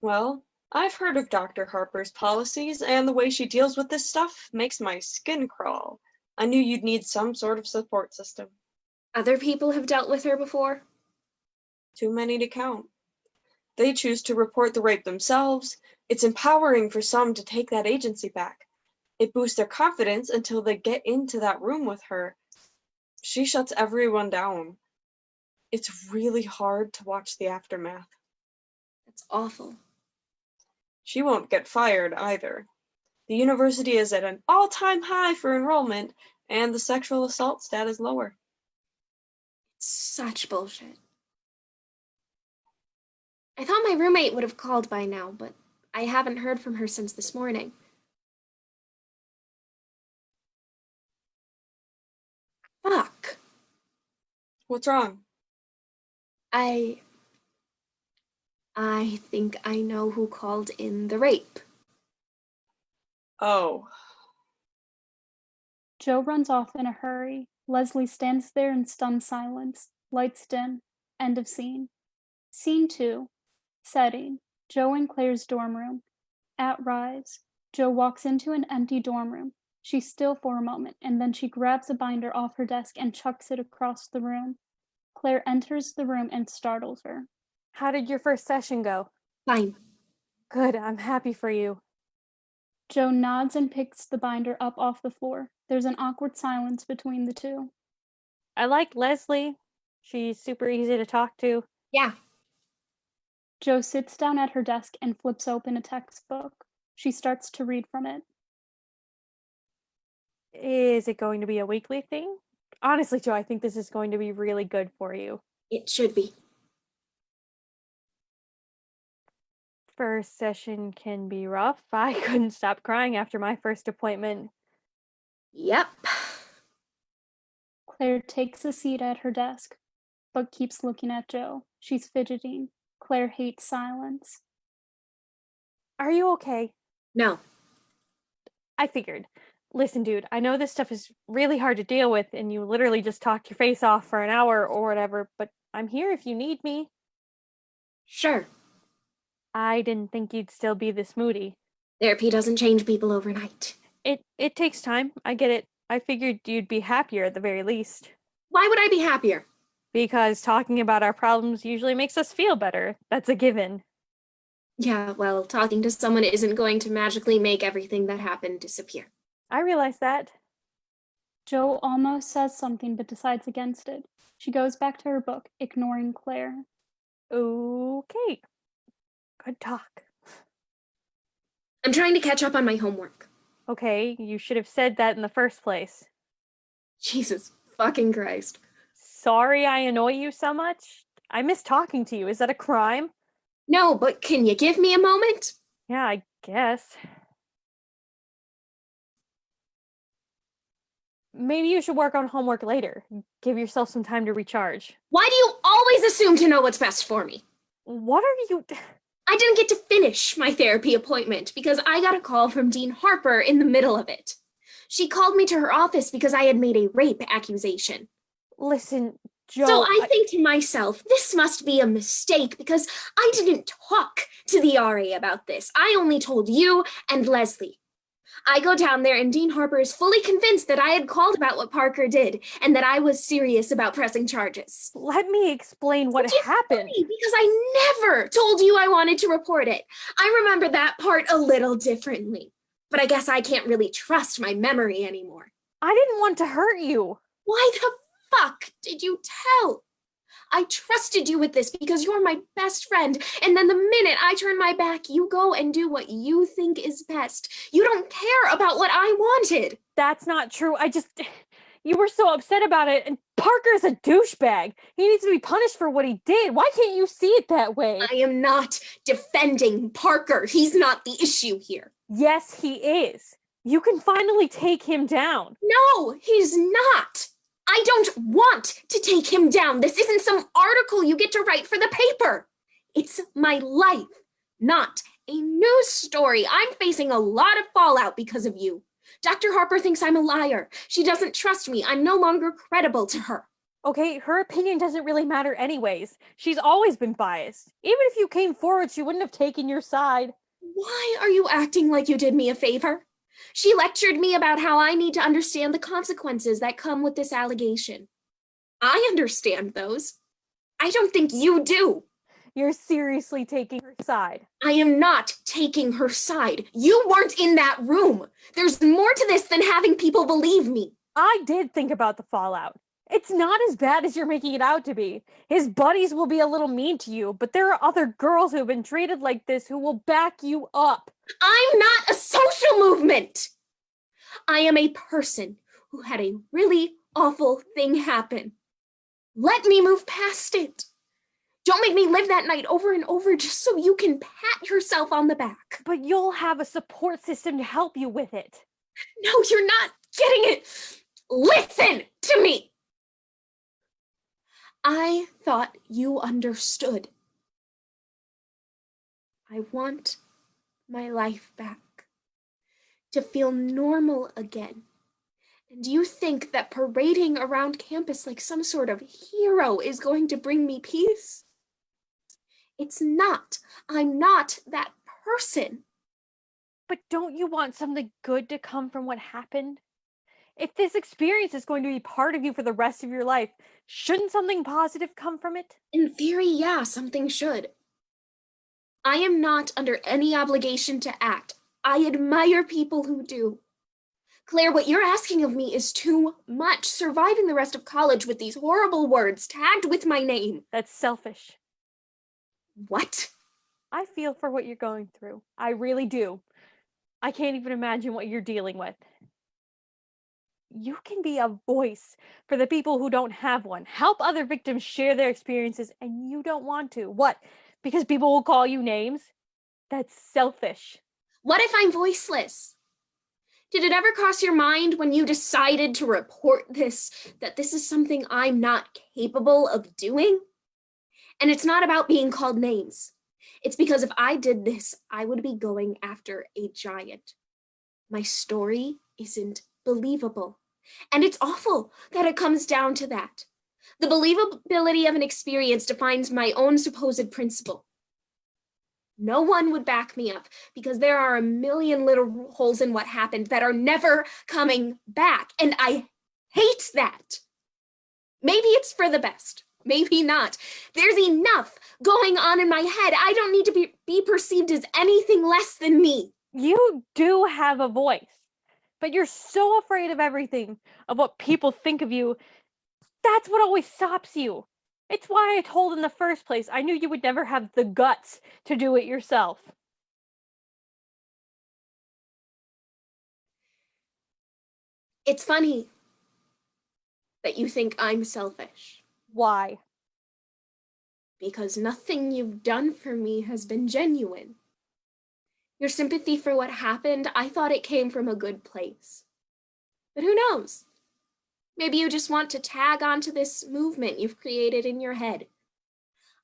Well, I've heard of Dr. Harper's policies, and the way she deals with this stuff makes my skin crawl. I knew you'd need some sort of support system. Other people have dealt with her before? Too many to count. They choose to report the rape themselves. It's empowering for some to take that agency back. It boosts their confidence until they get into that room with her. She shuts everyone down. It's really hard to watch the aftermath. That's awful. She won't get fired either. The university is at an all-time high for enrollment, and the sexual assault stat is lower. It's such bullshit. I thought my roommate would have called by now, but I haven't heard from her since this morning. Fuck. What's wrong? I think I know who called in the rape. Oh. Joe runs off in a hurry. Leslie stands there in stunned silence. Lights dim. End of scene. Scene 2. Setting. Joe and Claire's dorm room. At Rise. Joe walks into an empty dorm room. She's still for a moment, and then she grabs a binder off her desk and chucks it across the room. Claire enters the room and startles her. How did your first session go? Fine. Good, I'm happy for you. Joe nods and picks the binder up off the floor. There's an awkward silence between the two. I like Leslie. She's super easy to talk to. Yeah. Joe sits down at her desk and flips open a textbook. She starts to read from it. Is it going to be a weekly thing? Honestly, Joe, I think this is going to be really good for you. It should be. First session can be rough. I couldn't stop crying after my first appointment. Yep. Claire takes a seat at her desk, but keeps looking at Joe. She's fidgeting. Claire hates silence. Are you okay? No. I figured. Listen, dude, I know this stuff is really hard to deal with, and you literally just talked your face off for an hour or whatever, but I'm here if you need me. Sure. I didn't think you'd still be this moody. Therapy doesn't change people overnight. It takes time. I get it. I figured you'd be happier at the very least. Why would I be happier? Because talking about our problems usually makes us feel better. That's a given. Yeah, well, talking to someone isn't going to magically make everything that happened disappear. I realize that. Jo almost says something but decides against it. She goes back to her book, ignoring Claire. Okay. Good talk. I'm trying to catch up on my homework. Okay, you should have said that in the first place. Jesus fucking Christ. Sorry I annoy you so much. I miss talking to you. Is that a crime? No, but can you give me a moment? Yeah, I guess. Maybe you should work on homework later. Give yourself some time to recharge. Why do you always assume to know what's best for me? What are you... I didn't get to finish my therapy appointment because I got a call from Dean Harper in the middle of it. She called me to her office because I had made a rape accusation. Listen, Jo... So I think to myself, this must be a mistake because I didn't talk to the RA about this. I only told you and Leslie. I go down there and Dean Harper is fully convinced that I had called about what Parker did and that I was serious about pressing charges. Let me explain what Which is happened. funny, because I never told you I wanted to report it. I remember that part a little differently. But I guess I can't really trust my memory anymore. I didn't want to hurt you. Why the fuck did you tell? I trusted you with this because you're my best friend, and then the minute I turn my back, you go and do what you think is best. You don't care about what I wanted. That's not true. You were so upset about it, and Parker's a douchebag. He needs to be punished for what he did. Why can't you see it that way? I am not defending Parker. He's not the issue here. Yes, he is. You can finally take him down. No, he's not. I don't want to take him down. This isn't some article you get to write for the paper. It's my life, not a news story. I'm facing a lot of fallout because of you. Dr. Harper thinks I'm a liar. She doesn't trust me. I'm no longer credible to her. Okay, her opinion doesn't really matter anyways. She's always been biased. Even if you came forward, she wouldn't have taken your side. Why are you acting like you did me a favor? She lectured me about how I need to understand the consequences that come with this allegation. I understand those. I don't think you do. You're seriously taking her side. I am not taking her side. You weren't in that room. There's more to this than having people believe me. I did think about the fallout. It's not as bad as you're making it out to be. His buddies will be a little mean to you, but there are other girls who have been treated like this who will back you up. I'm not a social movement. I am a person who had a really awful thing happen. Let me move past it. Don't make me live that night over and over just so you can pat yourself on the back. But you'll have a support system to help you with it. No, you're not getting it. Listen to me. I thought you understood. I want my life back, to feel normal again. And you think that parading around campus like some sort of hero is going to bring me peace? It's not. I'm not that person. But don't you want something good to come from what happened? If this experience is going to be part of you for the rest of your life, shouldn't something positive come from it? In theory, yeah, something should. I am not under any obligation to act. I admire people who do. Claire, what you're asking of me is too much. Surviving the rest of college with these horrible words tagged with my name. That's selfish. What? I feel for what you're going through. I really do. I can't even imagine what you're dealing with. You can be a voice for the people who don't have one. Help other victims share their experiences, and you don't want to. What? Because people will call you names? That's selfish. What if I'm voiceless? Did it ever cross your mind when you decided to report this, that this is something I'm not capable of doing? And it's not about being called names. It's because if I did this, I would be going after a giant. My story isn't believable. And it's awful that it comes down to that. The believability of an experience defines my own supposed principle. No one would back me up because there are a million little holes in what happened that are never coming back. And I hate that. Maybe it's for the best. Maybe not. There's enough going on in my head. I don't need to be perceived as anything less than me. You do have a voice, but you're so afraid of everything, of what people think of you. That's what always stops you. It's why I told in the first place. I knew you would never have the guts to do it yourself. It's funny that you think I'm selfish. Why? Because nothing you've done for me has been genuine. Your sympathy for what happened, I thought it came from a good place. But who knows? Maybe you just want to tag onto this movement you've created in your head.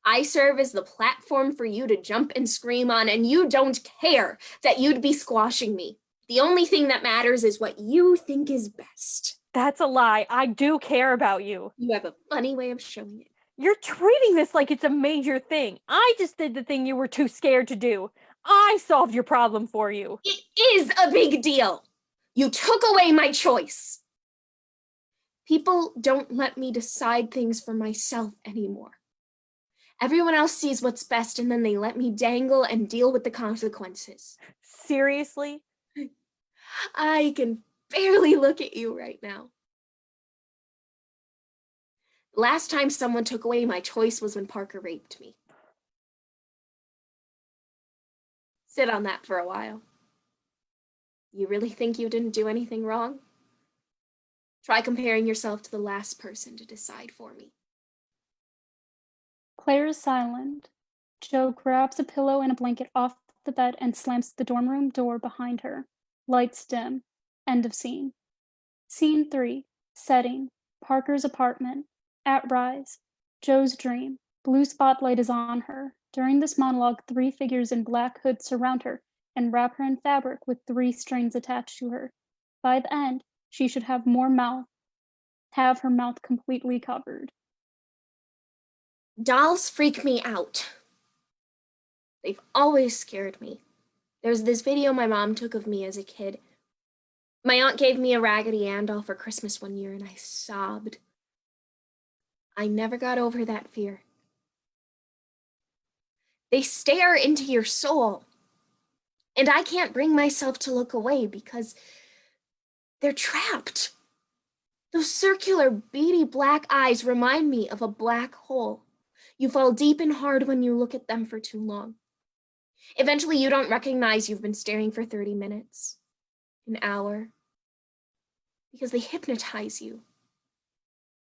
I serve as the platform for you to jump and scream on, and you don't care that you'd be squashing me. The only thing that matters is what you think is best. That's a lie. I do care about you. You have a funny way of showing it. You're treating this like it's a major thing. I just did the thing you were too scared to do. I solved your problem for you. It is a big deal. You took away my choice. People don't let me decide things for myself anymore. Everyone else sees what's best, and then they let me dangle and deal with the consequences. Seriously? I can barely look at you right now. Last time someone took away my choice was when Parker raped me. Sit on that for a while. You really think you didn't do anything wrong? Try comparing yourself to the last person to decide for me. Claire is silent. Joe grabs a pillow and a blanket off the bed and slams the dorm room door behind her. Lights dim. End of scene. Scene 3. Setting. Parker's apartment. At Rise. Joe's dream. Blue spotlight is on her. During this monologue, 3 figures in black hoods surround her and wrap her in fabric with 3 strings attached to her. By the end, she should have have her mouth completely covered. Dolls freak me out. They've always scared me. There's this video my mom took of me as a kid. My aunt gave me a Raggedy Ann doll for Christmas one year, and I sobbed. I never got over that fear. They stare into your soul, and I can't bring myself to look away because they're trapped. Those circular, beady black eyes remind me of a black hole. You fall deep and hard when you look at them for too long. Eventually, you don't recognize you've been staring for 30 minutes, an hour, because they hypnotize you.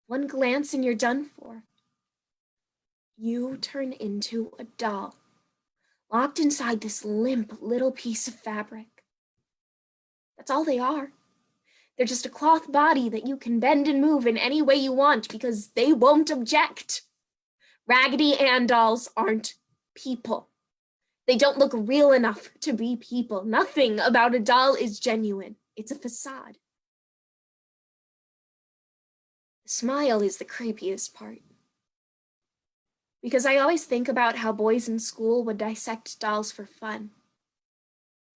One glance and you're done for. You turn into a doll, locked inside this limp little piece of fabric. That's all they are. They're just a cloth body that you can bend and move in any way you want because they won't object. Raggedy Ann dolls aren't people. They don't look real enough to be people. Nothing about a doll is genuine. It's a facade. The smile is the creepiest part. Because I always think about how boys in school would dissect dolls for fun.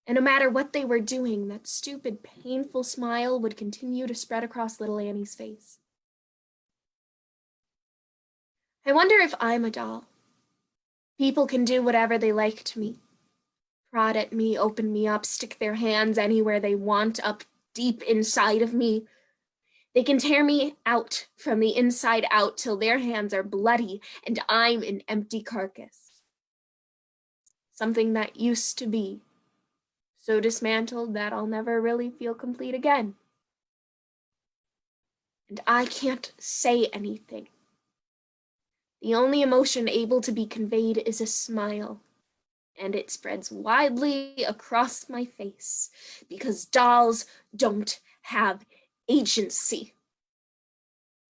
And no matter what they were doing, that stupid, painful smile would continue to spread across little Annie's face. I wonder if I'm a doll. People can do whatever they like to me. Prod at me, open me up, stick their hands anywhere they want, up deep inside of me. They can tear me out from the inside out till their hands are bloody and I'm an empty carcass. Something that used to be so dismantled that I'll never really feel complete again. And I can't say anything. The only emotion able to be conveyed is a smile, and it spreads widely across my face because dolls don't have agency.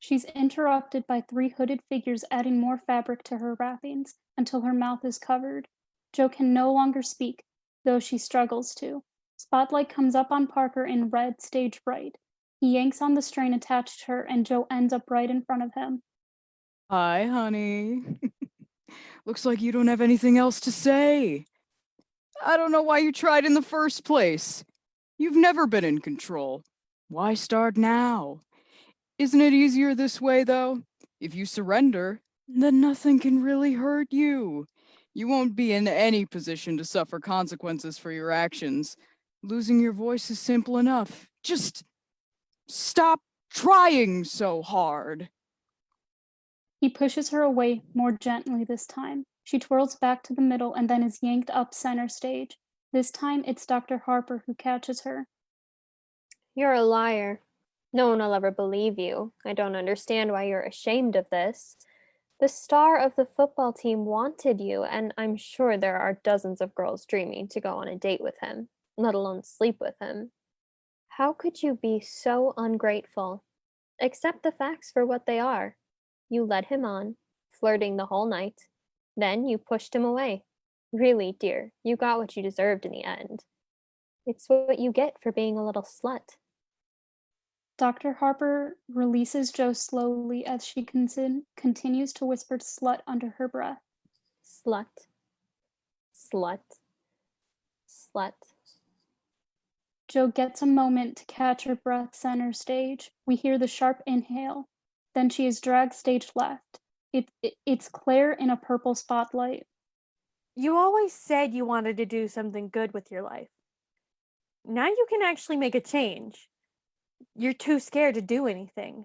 She's interrupted by 3 hooded figures adding more fabric to her wrappings until her mouth is covered. Jo can no longer speak, though she struggles to. Spotlight comes up on Parker in red, stage right. He yanks on the string attached to her, and Joe ends up right in front of him. Hi, honey. Looks like you don't have anything else to say. I don't know why you tried in the first place. You've never been in control. Why start now? Isn't it easier this way, though? If you surrender, then nothing can really hurt you. You won't be in any position to suffer consequences for your actions. Losing your voice is simple enough. Just stop trying so hard. He pushes her away more gently this time. She twirls back to the middle and then is yanked up center stage. This time it's Dr. Harper who catches her. You're a liar. No one will ever believe you. I don't understand why you're ashamed of this. The star of the football team wanted you, and I'm sure there are dozens of girls dreaming to go on a date with him, let alone sleep with him. How could you be so ungrateful? Accept the facts for what they are. You led him on, flirting the whole night. Then you pushed him away. Really, dear, you got what you deserved in the end. It's what you get for being a little slut. Dr. Harper releases Joe slowly as she continues to whisper slut under her breath. Slut. Slut. Slut. Joe gets a moment to catch her breath center stage. We hear the sharp inhale. Then she is dragged stage left. It's Claire in a purple spotlight. You always said you wanted to do something good with your life. Now you can actually make a change. You're too scared to do anything.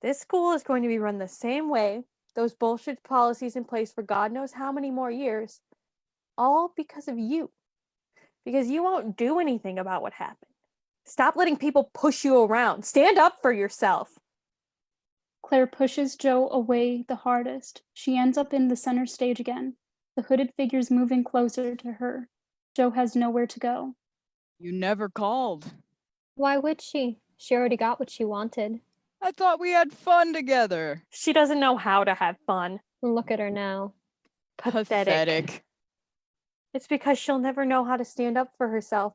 This school is going to be run the same way, those bullshit policies in place for God knows how many more years, all because of you. Because you won't do anything about what happened. Stop letting people push you around. Stand up for yourself. Claire pushes Joe away the hardest. She ends up in the center stage again. The hooded figure's moving closer to her. Joe has nowhere to go. You never called. Why would she? She already got what she wanted. I thought we had fun together. She doesn't know how to have fun. Look at her now. Pathetic. It's because she'll never know how to stand up for herself.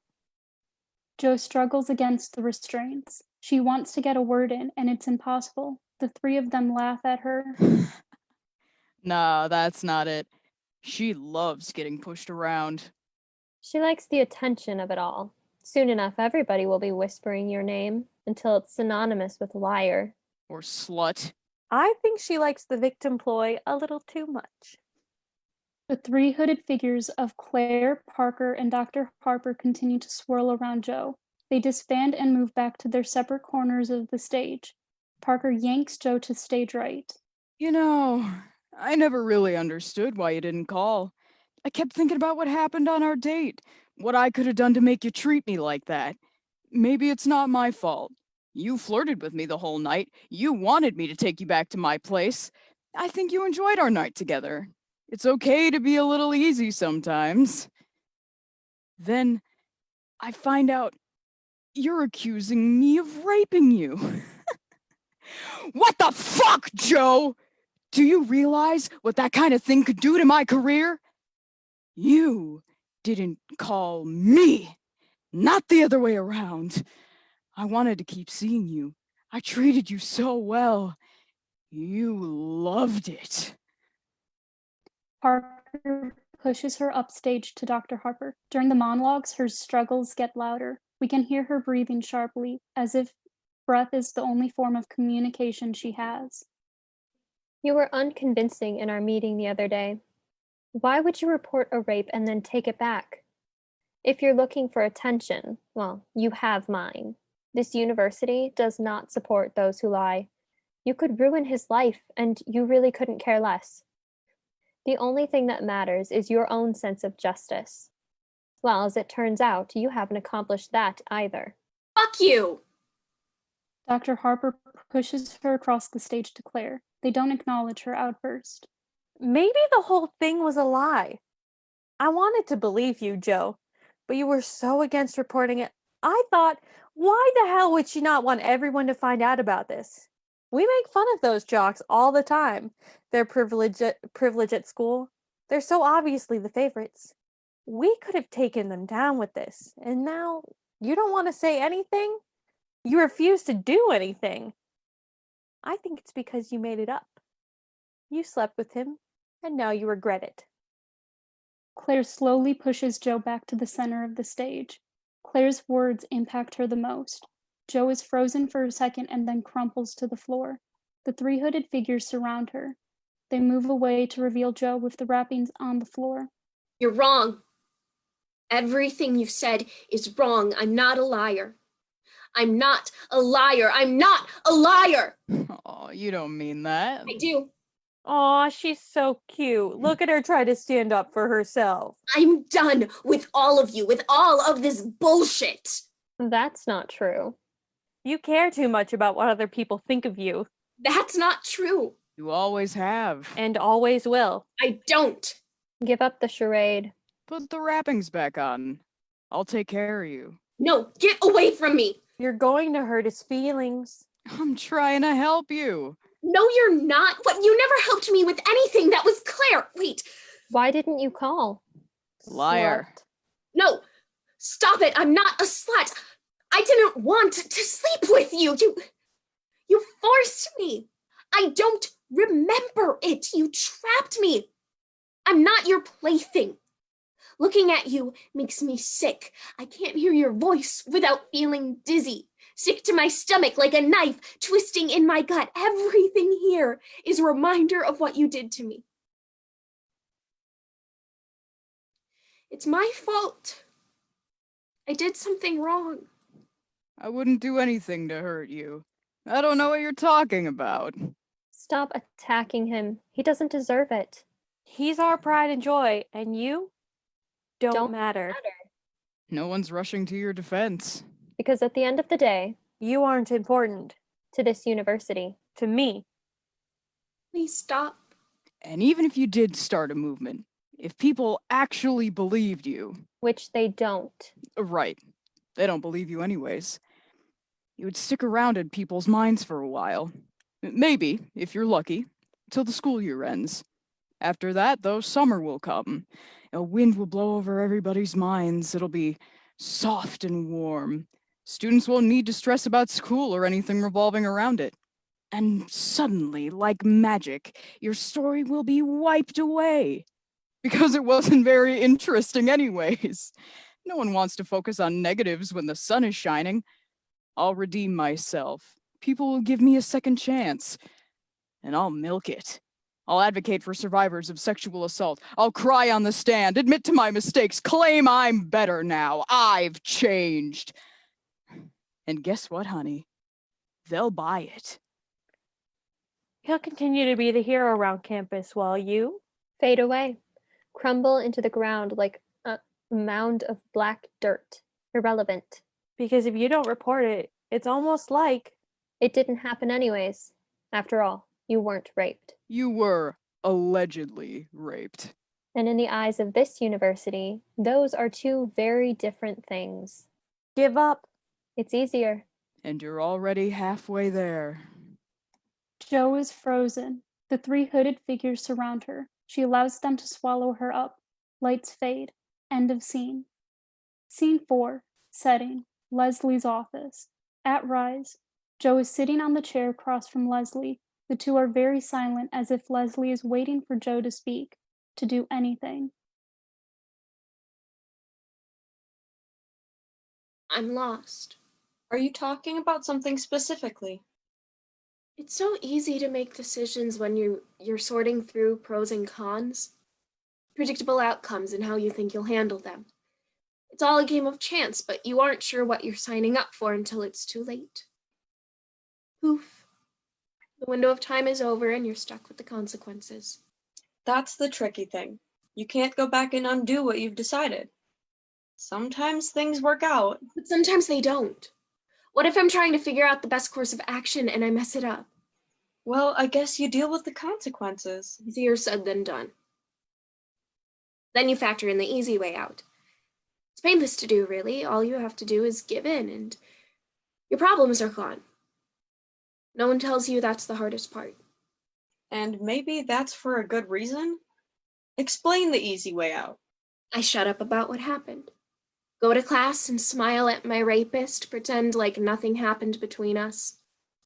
Joe struggles against the restraints. She wants to get a word in, and it's impossible. The three of them laugh at her. Nah, that's not it. She loves getting pushed around. She likes the attention of it all. Soon enough, everybody will be whispering your name until it's synonymous with liar. Or slut. I think she likes the victim ploy a little too much. The three hooded figures of Claire, Parker, and Dr. Harper continue to swirl around Joe. They disband and move back to their separate corners of the stage. Parker yanks Joe to stage right. You know, I never really understood why you didn't call. I kept thinking about what happened on our date, what I could have done to make you treat me like that. Maybe it's not my fault. You flirted with me the whole night. You wanted me to take you back to my place. I think you enjoyed our night together. It's okay to be a little easy sometimes. Then I find out you're accusing me of raping you. What the fuck, Joe? Do you realize what that kind of thing could do to my career? You didn't call me, not the other way around. I wanted to keep seeing you. I treated you so well. You loved it. Parker pushes her upstage to Dr. Harper. During the monologues, her struggles get louder. We can hear her breathing sharply, as if breath is the only form of communication she has. You were unconvincing in our meeting the other day. Why would you report a rape and then take it back? If you're looking for attention, well, you have mine. This university does not support those who lie. You could ruin his life, and you really couldn't care less. The only thing that matters is your own sense of justice. Well, as it turns out, you haven't accomplished that either. Fuck you! Dr. Harper pushes her across the stage to Claire. They don't acknowledge her outburst. Maybe the whole thing was a lie. I wanted to believe you, Joe, but you were so against reporting it. I thought, why the hell would she not want everyone to find out about this? We make fun of those jocks all the time. Their privilege at school. They're so obviously the favorites. We could have taken them down with this, and now you don't want to say anything? You refuse to do anything. I think it's because you made it up. You slept with him, and now you regret it. Claire slowly pushes Joe back to the center of the stage. Claire's words impact her the most. Joe is frozen for a second and then crumples to the floor. The three hooded figures surround her. They move away to reveal Joe with the wrappings on the floor. You're wrong. Everything you've said is wrong. I'm not a liar. I'm not a liar. I'm not a liar. Oh, you don't mean that. I do. Aw, she's so cute. Look at her try to stand up for herself. I'm done with all of you, with all of this bullshit. That's not true. You care too much about what other people think of you. That's not true. You always have. And always will. I don't. Give up the charade. Put the wrappings back on. I'll take care of you. No, get away from me. You're going to hurt his feelings. I'm trying to help you. No, you're not. What? You never helped me with anything. That was Claire. Wait. Why didn't you call? Liar. Slut. No. Stop it. I'm not a slut. I didn't want to sleep with you. You forced me. I don't remember it. You trapped me. I'm not your plaything. Looking at you makes me sick. I can't hear your voice without feeling dizzy. Sick to my stomach like a knife twisting in my gut. Everything here is a reminder of what you did to me. It's my fault. I did something wrong. I wouldn't do anything to hurt you. I don't know what you're talking about. Stop attacking him. He doesn't deserve it. He's our pride and joy, and you don't matter. No one's rushing to your defense. Because at the end of the day, You aren't important. to this university, To me. Please stop. And even if you did start a movement, if people actually believed you, which they don't. right, they don't believe you anyways, you would stick around in people's minds for a while. Maybe, if you're lucky, till the school year ends. After that, though, summer will come. A wind will blow over everybody's minds. It'll be soft and warm. Students won't need to stress about school or anything revolving around it. And suddenly, like magic, your story will be wiped away. Because it wasn't very interesting anyways. No one wants to focus on negatives when the sun is shining. I'll redeem myself. People will give me a second chance. And I'll milk it. I'll advocate for survivors of sexual assault. I'll cry on the stand, admit to my mistakes, claim I'm better now. I've changed. And guess what, honey? They'll buy it. He'll continue to be the hero around campus while you Fade away. Crumble into the ground like a mound of black dirt. Irrelevant. because if you don't report it, it's almost like It didn't happen anyways. After all, you weren't raped. You were allegedly raped. And in the eyes of this university, those are two very different things. give up. It's easier. And you're already halfway there. Joe is frozen. The three hooded figures surround her. She allows them to swallow her up. Lights fade. End of scene. Scene 4. Setting. Leslie's office. At Rise. Joe is sitting on the chair across from Leslie. The two are very silent, as if Leslie is waiting for Joe to speak, to do anything. I'm lost. Are you talking about something specifically? It's so easy to make decisions when you're sorting through pros and cons, predictable outcomes, and how you think you'll handle them. It's all a game of chance, but you aren't sure what you're signing up for until it's too late. Poof. The window of time is over and you're stuck with the consequences. That's the tricky thing. You can't go back and undo what you've decided. Sometimes things work out. But sometimes they don't. What if I'm trying to figure out the best course of action and I mess it up? Well, I guess you deal with the consequences. Easier said than done. Then you factor in the easy way out. It's painless to do, really. All you have to do is give in and your problems are gone. No one tells you that's the hardest part. And maybe that's for a good reason? Explain the easy way out. I shut up about what happened. Go to class and smile at my rapist, pretend like nothing happened between us.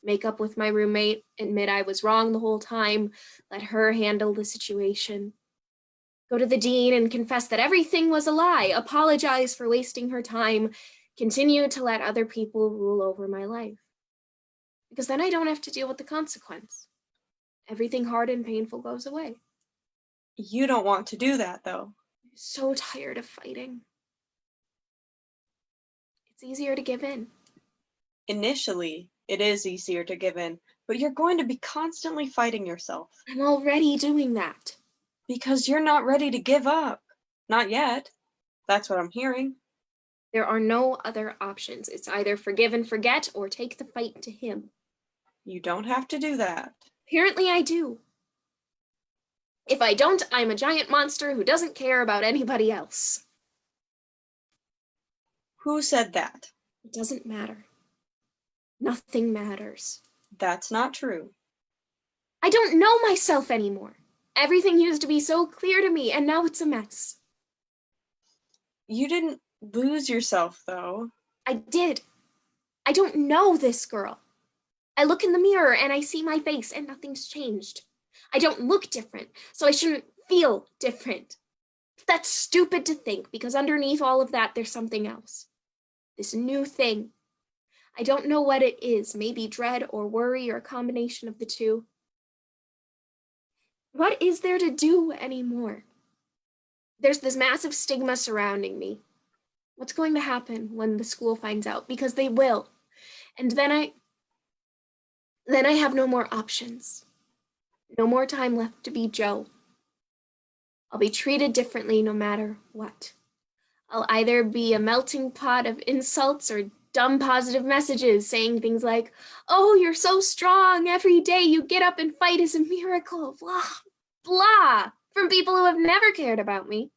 Make up with my roommate, admit I was wrong the whole time, let her handle the situation. Go to the dean and confess that everything was a lie, apologize for wasting her time, continue to let other people rule over my life. Because then I don't have to deal with the consequence. Everything hard and painful goes away. You don't want to do that, though. I'm so tired of fighting. It's easier to give in. Initially, it is easier to give in, but you're going to be constantly fighting yourself. I'm already doing that. Because you're not ready to give up. Not yet. That's what I'm hearing. There are no other options. It's either forgive and forget or take the fight to him. You don't have to do that. Apparently I do. If I don't, I'm a giant monster who doesn't care about anybody else. Who said that? It doesn't matter. Nothing matters. That's not true. I don't know myself anymore. Everything used to be so clear to me, and now it's a mess. You didn't lose yourself, though. I did. I don't know this girl. I look in the mirror and I see my face and nothing's changed. I don't look different, so I shouldn't feel different. That's stupid to think, because underneath all of that, there's something else. This new thing. I don't know what it is, maybe dread or worry or a combination of the two. What is there to do anymore? There's this massive stigma surrounding me. What's going to happen when the school finds out? Because they will. And then I have no more options. No more time left to be Joe. I'll be treated differently no matter what. I'll either be a melting pot of insults or dumb positive messages saying things like, "Oh, you're so strong. Every day you get up and fight is a miracle." Blah, blah, from people who have never cared about me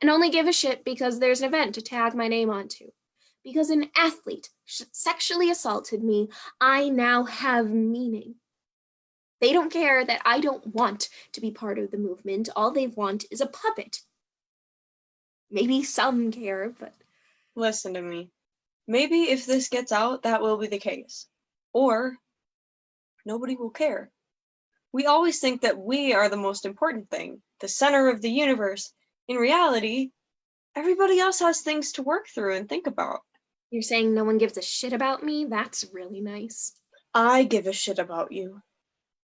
and only give a shit because there's an event to tag my name onto. Because an athlete sexually assaulted me, I now have meaning. They don't care that I don't want to be part of the movement. All they want is a puppet. Maybe some care, but... Listen to me. Maybe if this gets out, that will be the case. Or nobody will care. We always think that we are the most important thing, the center of the universe. In reality, everybody else has things to work through and think about. You're saying no one gives a shit about me? That's really nice. I give a shit about you.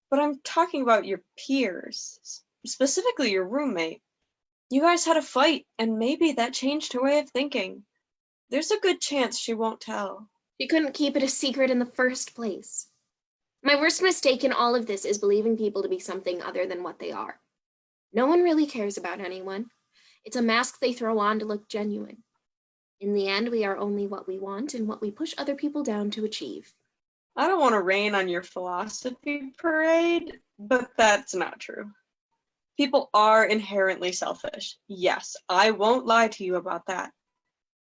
But I'm talking about your peers, specifically your roommate. You guys had a fight, and maybe that changed her way of thinking. There's a good chance she won't tell. She couldn't keep it a secret in the first place. My worst mistake in all of this is believing people to be something other than what they are. No one really cares about anyone. It's a mask they throw on to look genuine. In the end, we are only what we want and what we push other people down to achieve. I don't want to rain on your philosophy parade, but that's not true. People are inherently selfish. Yes, I won't lie to you about that.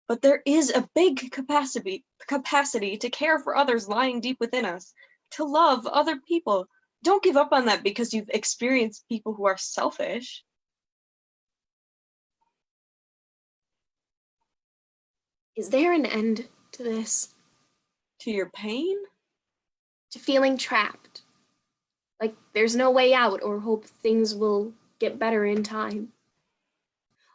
But there is a big capacity to care for others lying deep within us, to love other people. Don't give up on that because you've experienced people who are selfish. Is there an end to this? To your pain? To feeling trapped? Like there's no way out or hope things will get better in time?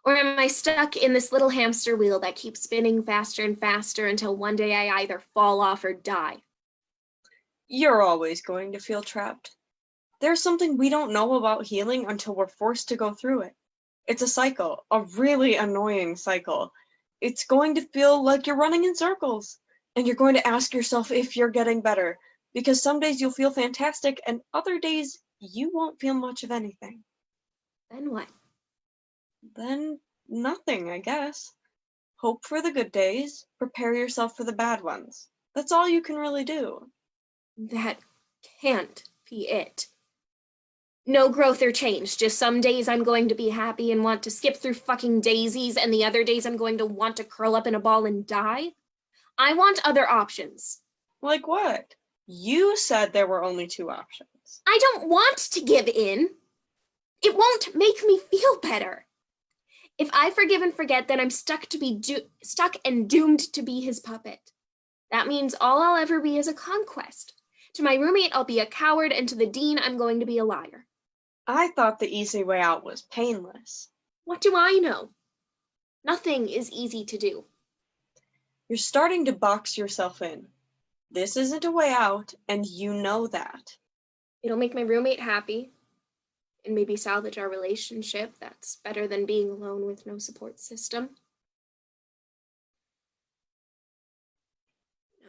Or am I stuck in this little hamster wheel that keeps spinning faster and faster until one day I either fall off or die? You're always going to feel trapped. There's something we don't know about healing until we're forced to go through it. It's a cycle, a really annoying cycle. It's going to feel like you're running in circles, and you're going to ask yourself if you're getting better, because some days you'll feel fantastic and other days you won't feel much of anything. Then what? Then nothing, I guess. Hope for the good days, prepare yourself for the bad ones. That's all you can really do. That can't be it. No growth or change, just some days I'm going to be happy and want to skip through fucking daisies, and the other days I'm going to want to curl up in a ball and die? I want other options. Like what? You said there were only 2 options. I don't want to give in. It won't make me feel better. If I forgive and forget, then I'm stuck and doomed to be his puppet. That means all I'll ever be is a conquest. To my roommate, I'll be a coward, and to the dean, I'm going to be a liar. I thought the easy way out was painless. What do I know? Nothing is easy to do. You're starting to box yourself in. This isn't a way out, and you know that. It'll make my roommate happy, and maybe salvage our relationship. That's better than being alone with no support system.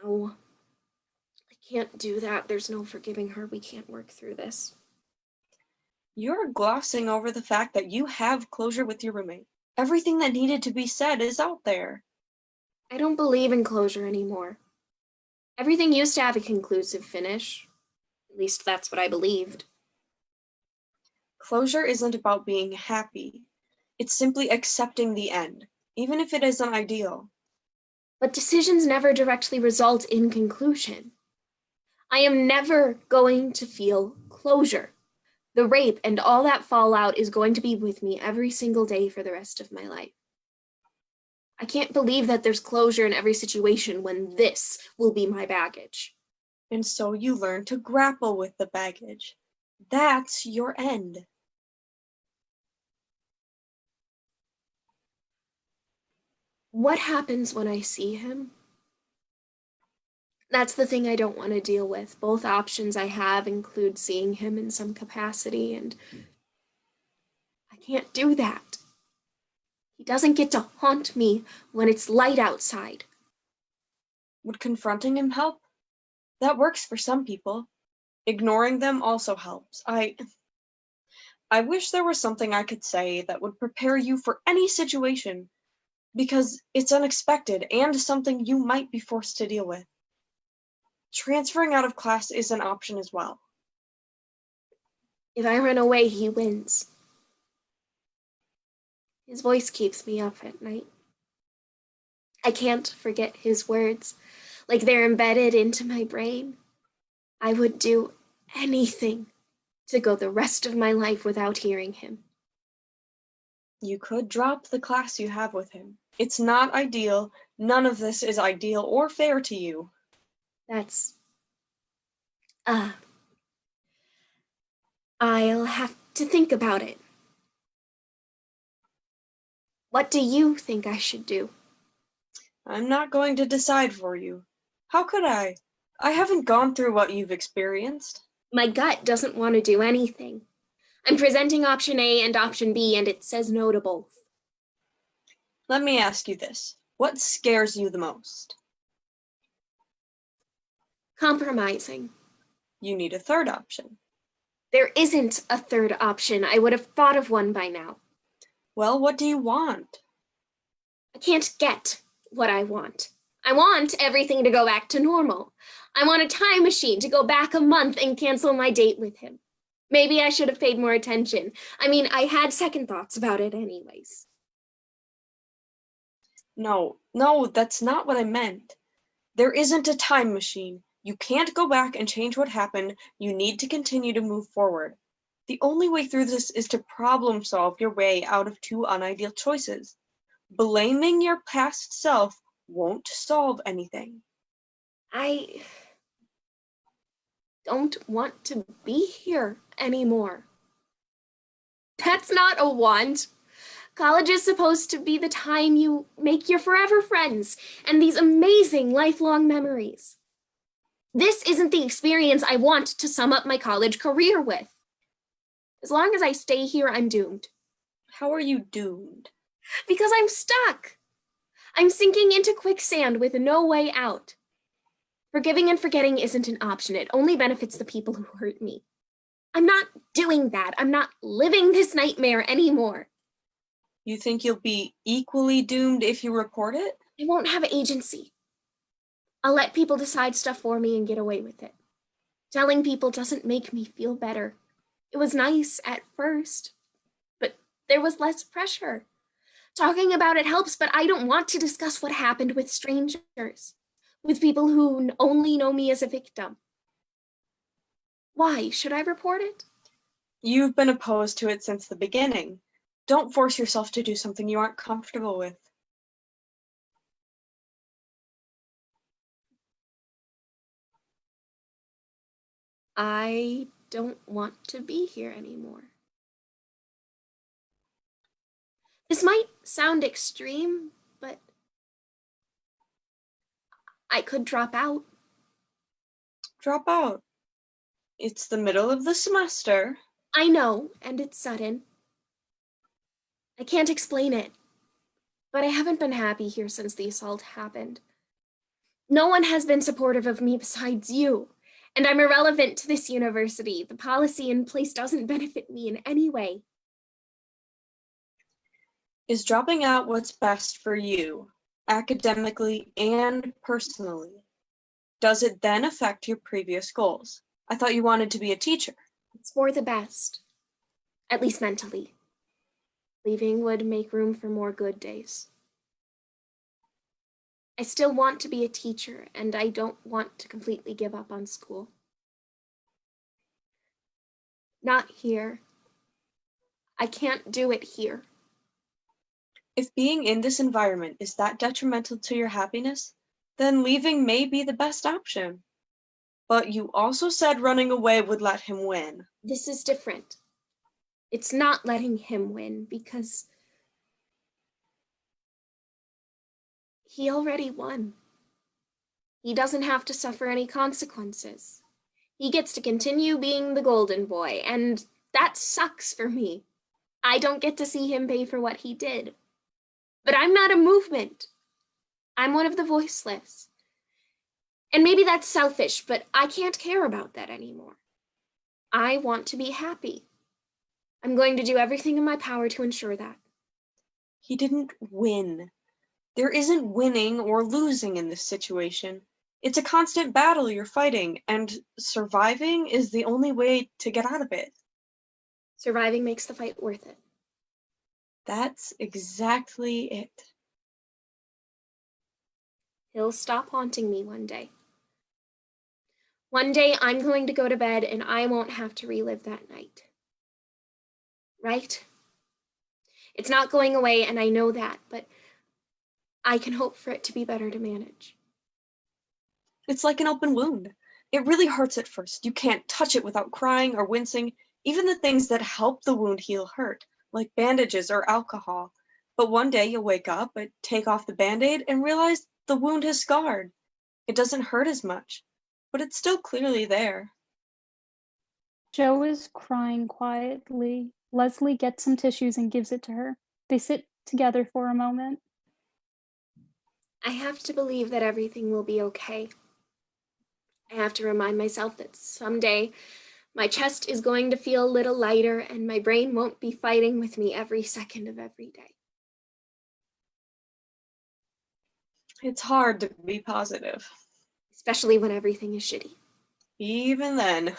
No, I can't do that. There's no forgiving her. We can't work through this. You're glossing over the fact that you have closure with your roommate. Everything that needed to be said is out there. I don't believe in closure anymore. Everything used to have a conclusive finish. At least that's what I believed. Closure isn't about being happy. It's simply accepting the end, even if it isn't ideal. But decisions never directly result in conclusion. I am never going to feel closure. The rape and all that fallout is going to be with me every single day for the rest of my life. I can't believe that there's closure in every situation when this will be my baggage. And so you learn to grapple with the baggage. That's your end. What happens when I see him? That's the thing I don't want to deal with. Both options I have include seeing him in some capacity, and I can't do that. He doesn't get to haunt me when it's light outside. Would confronting him help? That works for some people. Ignoring them also helps. I wish there was something I could say that would prepare you for any situation, because it's unexpected and something you might be forced to deal with. Transferring out of class is an option as well. If I run away, he wins. His voice keeps me up at night. I can't forget his words, like they're embedded into my brain. I would do anything to go the rest of my life without hearing him. You could drop the class you have with him. It's not ideal. None of this is ideal or fair to you. That's... I'll have to think about it. What do you think I should do? I'm not going to decide for you. How could I? I haven't gone through what you've experienced. My gut doesn't want to do anything. I'm presenting option A and option B, and it says no to both. Let me ask you this. What scares you the most? Compromising. You need a third option. There isn't a third option. I would have thought of one by now. Well, what do you want? I can't get what I want. I want everything to go back to normal. I want a time machine to go back a month and cancel my date with him. Maybe I should have paid more attention. I mean, I had second thoughts about it anyways. No, that's not what I meant. There isn't a time machine. You can't go back and change what happened. You need to continue to move forward. The only way through this is to problem solve your way out of two unideal choices. Blaming your past self won't solve anything. I don't want to be here anymore. That's not a want. College is supposed to be the time you make your forever friends and these amazing lifelong memories. This isn't the experience I want to sum up my college career with. As long as I stay here, I'm doomed. How are you doomed? Because I'm stuck. I'm sinking into quicksand with no way out. Forgiving and forgetting isn't an option. It only benefits the people who hurt me. I'm not doing that. I'm not living this nightmare anymore. You think you'll be equally doomed if you report it? I won't have agency. I'll let people decide stuff for me and get away with it. Telling people doesn't make me feel better. It was nice at first, but there was less pressure. Talking about it helps, but I don't want to discuss what happened with strangers, with people who only know me as a victim. Why? Should I report it? You've been opposed to it since the beginning. Don't force yourself to do something you aren't comfortable with. I don't want to be here anymore. This might sound extreme, but I could drop out. Drop out. It's the middle of the semester. I know, and it's sudden. I can't explain it, but I haven't been happy here since the assault happened. No one has been supportive of me besides you, and I'm irrelevant to this university. The policy in place doesn't benefit me in any way. Is dropping out what's best for you, academically and personally? Does it then affect your previous goals? I thought you wanted to be a teacher. It's for the best, at least mentally. Leaving would make room for more good days. I still want to be a teacher, and I don't want to completely give up on school. Not here. I can't do it here. If being in this environment is that detrimental to your happiness, then leaving may be the best option. But you also said running away would let him win. This is different. It's not letting him win because he already won. He doesn't have to suffer any consequences. He gets to continue being the golden boy, and that sucks for me. I don't get to see him pay for what he did. But I'm not a movement. I'm one of the voiceless. And maybe that's selfish, but I can't care about that anymore. I want to be happy. I'm going to do everything in my power to ensure that. He didn't win. There isn't winning or losing in this situation. It's a constant battle you're fighting, and surviving is the only way to get out of it. Surviving makes the fight worth it. That's exactly it. He'll stop haunting me one day. One day I'm going to go to bed and I won't have to relive that night. Right? It's not going away, and I know that, but I can hope for it to be better to manage. It's like an open wound. It really hurts at first. You can't touch it without crying or wincing. Even the things that help the wound heal hurt, like bandages or alcohol. But one day you'll wake up, take off the Band-Aid, and realize the wound has scarred. It doesn't hurt as much, but it's still clearly there. Jo is crying quietly. Leslie gets some tissues and gives it to her. They sit together for a moment. I have to believe that everything will be okay. I have to remind myself that someday my chest is going to feel a little lighter and my brain won't be fighting with me every second of every day. It's hard to be positive. Especially when everything is shitty. Even then.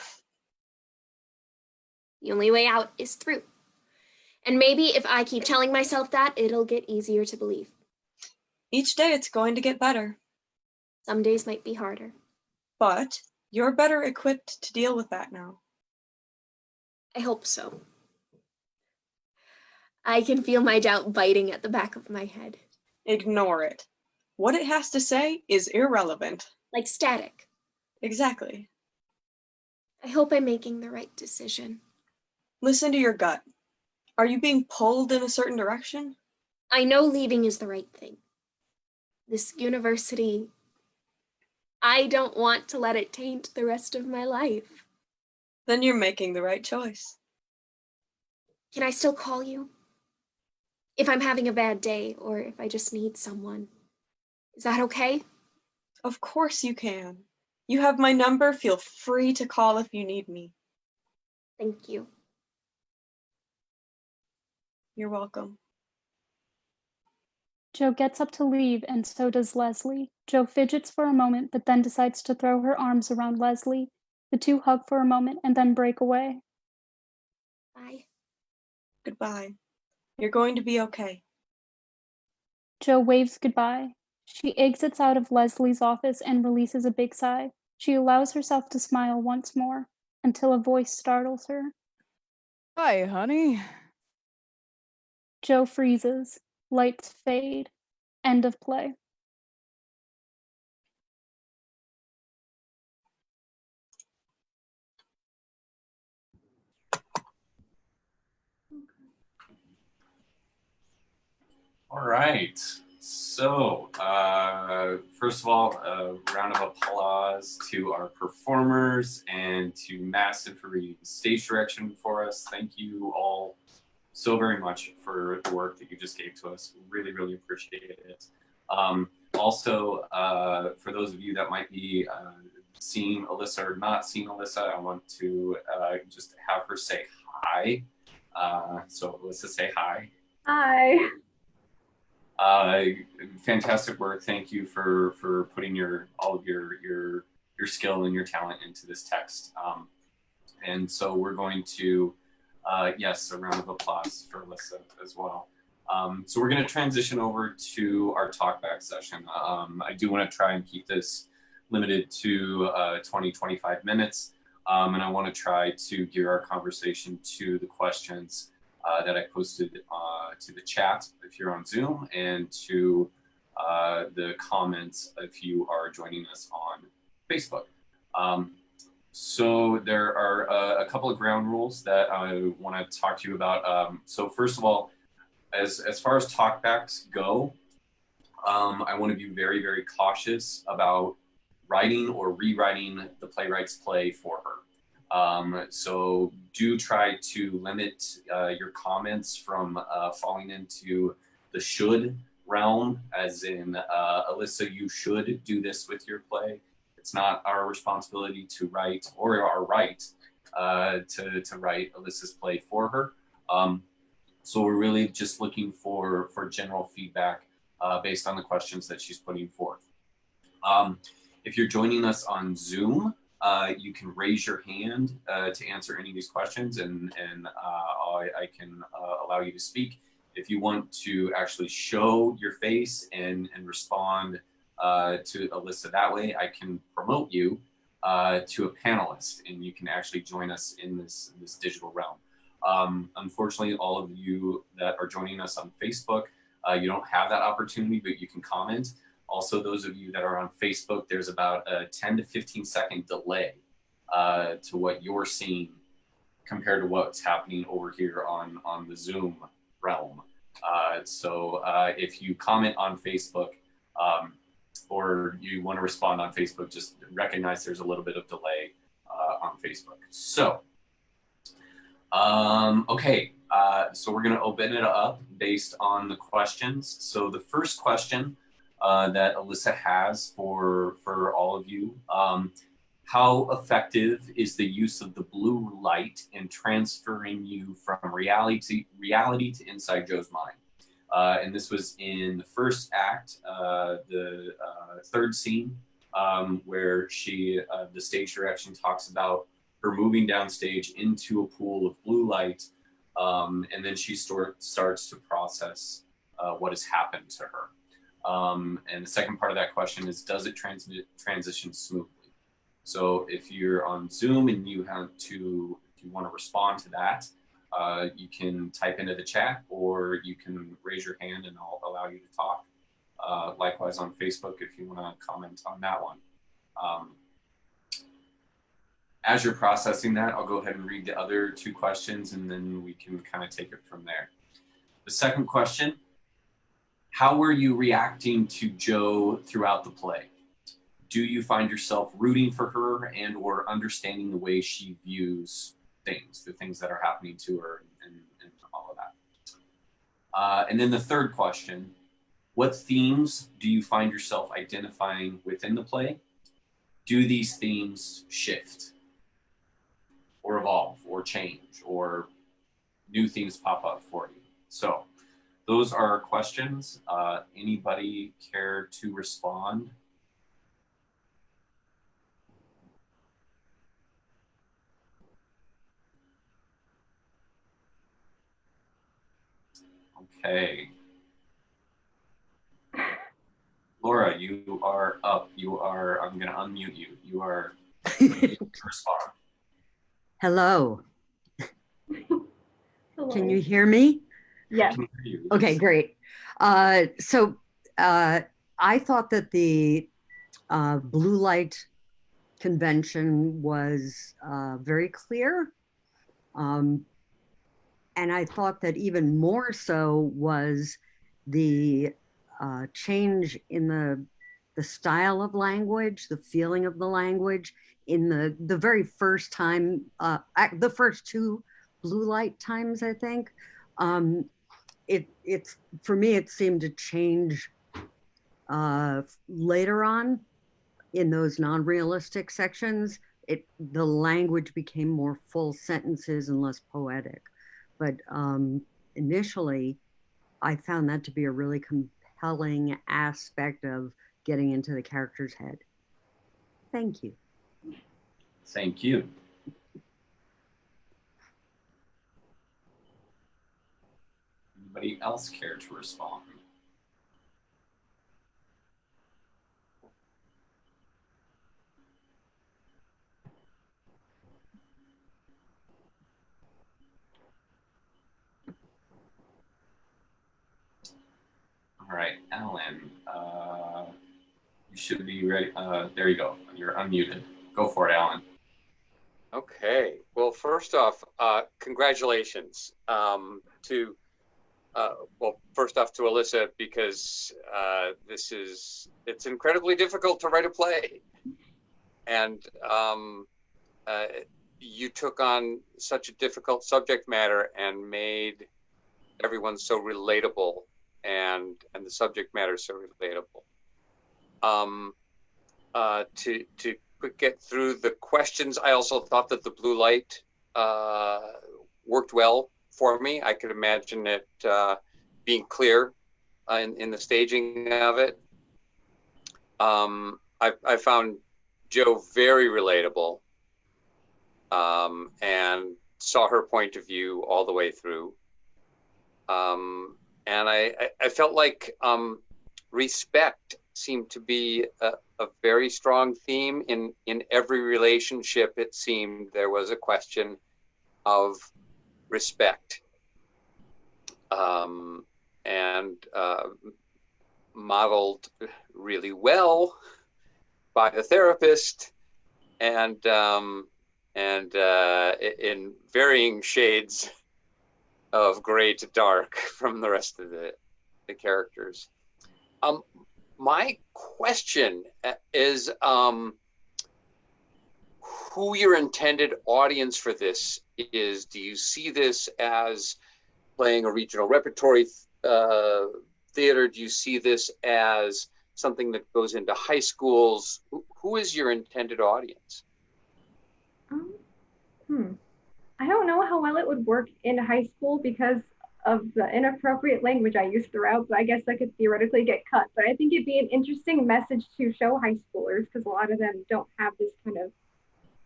The only way out is through. And maybe if I keep telling myself that, it'll get easier to believe. Each day it's going to get better. Some days might be harder. But you're better equipped to deal with that now. I hope so. I can feel my doubt biting at the back of my head. Ignore it. What it has to say is irrelevant. Like static. Exactly. I hope I'm making the right decision. Listen to your gut. Are you being pulled in a certain direction? I know leaving is the right thing. This university, I don't want to let it taint the rest of my life. Then you're making the right choice. Can I still call you? If I'm having a bad day, or if I just need someone. Is that okay? Of course you can. You have my number. Feel free to call if you need me. Thank you. You're welcome. Jo gets up to leave, and so does Leslie. Jo fidgets for a moment, but then decides to throw her arms around Leslie. The two hug for a moment and then break away. Bye. Goodbye. You're going to be okay. Jo waves goodbye. She exits out of Leslie's office and releases a big sigh. She allows herself to smile once more, until a voice startles her. Hi, honey. Joe freezes. Lights fade. End of play. All right. So, first of all, a round of applause to our performers and to Massive for reading the stage direction for us. Thank you all so very much for the work that you just gave to us. Really, really appreciate it. Also, for those of you that might be seeing Alyssa or not seeing Alyssa, I want to just have her say hi. So Alyssa, say hi. Hi. Fantastic work. Thank you for putting all of your skill and your talent into this text. And so we're going to, yes, a round of applause for Alyssa as well. So we're going to transition over to our talkback session. I do want to try and keep this limited to 20-25 minutes. And I want to try to gear our conversation to the questions that I posted to the chat if you're on Zoom, and to the comments if you are joining us on Facebook. So there are a couple of ground rules that I want to talk to you about. So first of all, as far as talkbacks go, I want to be very, very cautious about writing or rewriting the playwright's play for her. So do try to limit your comments from falling into the should realm, as in, Alyssa, you should do this with your play. It's not our responsibility to write, or our right to write Alyssa's play for her. So we're really just looking for general feedback based on the questions that she's putting forth. If you're joining us on Zoom, you can raise your hand to answer any of these questions, and I can allow you to speak. If you want to actually show your face and respond to Alyssa that way, I can promote you to a panelist, and you can actually join us in this digital realm. Unfortunately, all of you that are joining us on Facebook, you don't have that opportunity, but you can comment. Also, those of you that are on Facebook, there's about a 10 to 15 second delay to what you're seeing compared to what's happening over here on the Zoom realm. So if you comment on Facebook or you want to respond on Facebook, just recognize there's a little bit of delay on Facebook. So, okay, so we're going to open it up based on the questions. So the first question that Alyssa has for all of you. How effective is the use of the blue light in transferring you from reality to inside Joe's mind? And this was in the first act, the third scene, where the stage direction talks about her moving downstage into a pool of blue light, and then she starts to process what has happened to her. And the second part of that question is, does it transition smoothly? So if you're on Zoom and if you want to respond to that, you can type into the chat, or you can raise your hand and I'll allow you to talk. Likewise on Facebook, if you want to comment on that one. As you're processing that, I'll go ahead and read the other two questions, and then we can kind of take it from there. The second question: how were you reacting to Joe throughout the play? Do you find yourself rooting for her and or understanding the way she views things, the things that are happening to her, and all of that? And then the third question: what themes do you find yourself identifying within the play? Do these themes shift or evolve or change, or new themes pop up for you? So those are our questions. Anybody care to respond? Okay. Laura, you are up. I'm going to unmute you. You are to respond. Hello. Hello. Can you hear me? Yeah. Can hear you. Okay, great. So I thought that the blue light convention was very clear. And I thought that even more so was the change in the style of language, the feeling of the language in the very first time, the first two blue light times, I think. It's for me, it seemed to change later on in those non-realistic sections. The language became more full sentences and less poetic. But initially, I found that to be a really compelling aspect of getting into the character's head. Thank you. Thank you. Anybody else care to respond? All right, Alan, you should be ready. There you go. You're unmuted. Go for it, Alan. Okay. Well, first off, congratulations to, well, first off to Alyssa, because it's incredibly difficult to write a play. And you took on such a difficult subject matter and made everyone so relatable, and the subject matter so relatable. To get through the questions, I also thought that the blue light worked well for me. I could imagine it being clear in the staging of it. I found Jo very relatable, and saw her point of view all the way through. And I felt like respect seemed to be a very strong theme in every relationship. It seemed there was a question of respect, and modeled really well by the therapist, and in varying shades of gray to dark from the rest of the characters. My question is who your intended audience for this is. Do you see this as playing a regional repertory theater? Do you see this as something that goes into high schools? Who is your intended audience? I don't know how well it would work in high school because of the inappropriate language I used throughout, but I guess that could theoretically get cut. But I think it'd be an interesting message to show high schoolers, because a lot of them don't have this kind of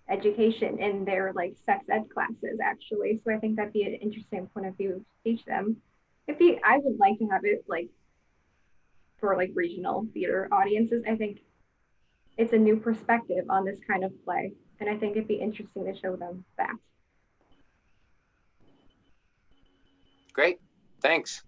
education in their like sex ed classes, actually. So I think that'd be an interesting point of view to teach them. I would like to have it like for like regional theater audiences. I think it's a new perspective on this kind of play, and I think it'd be interesting to show them that. Great, thanks.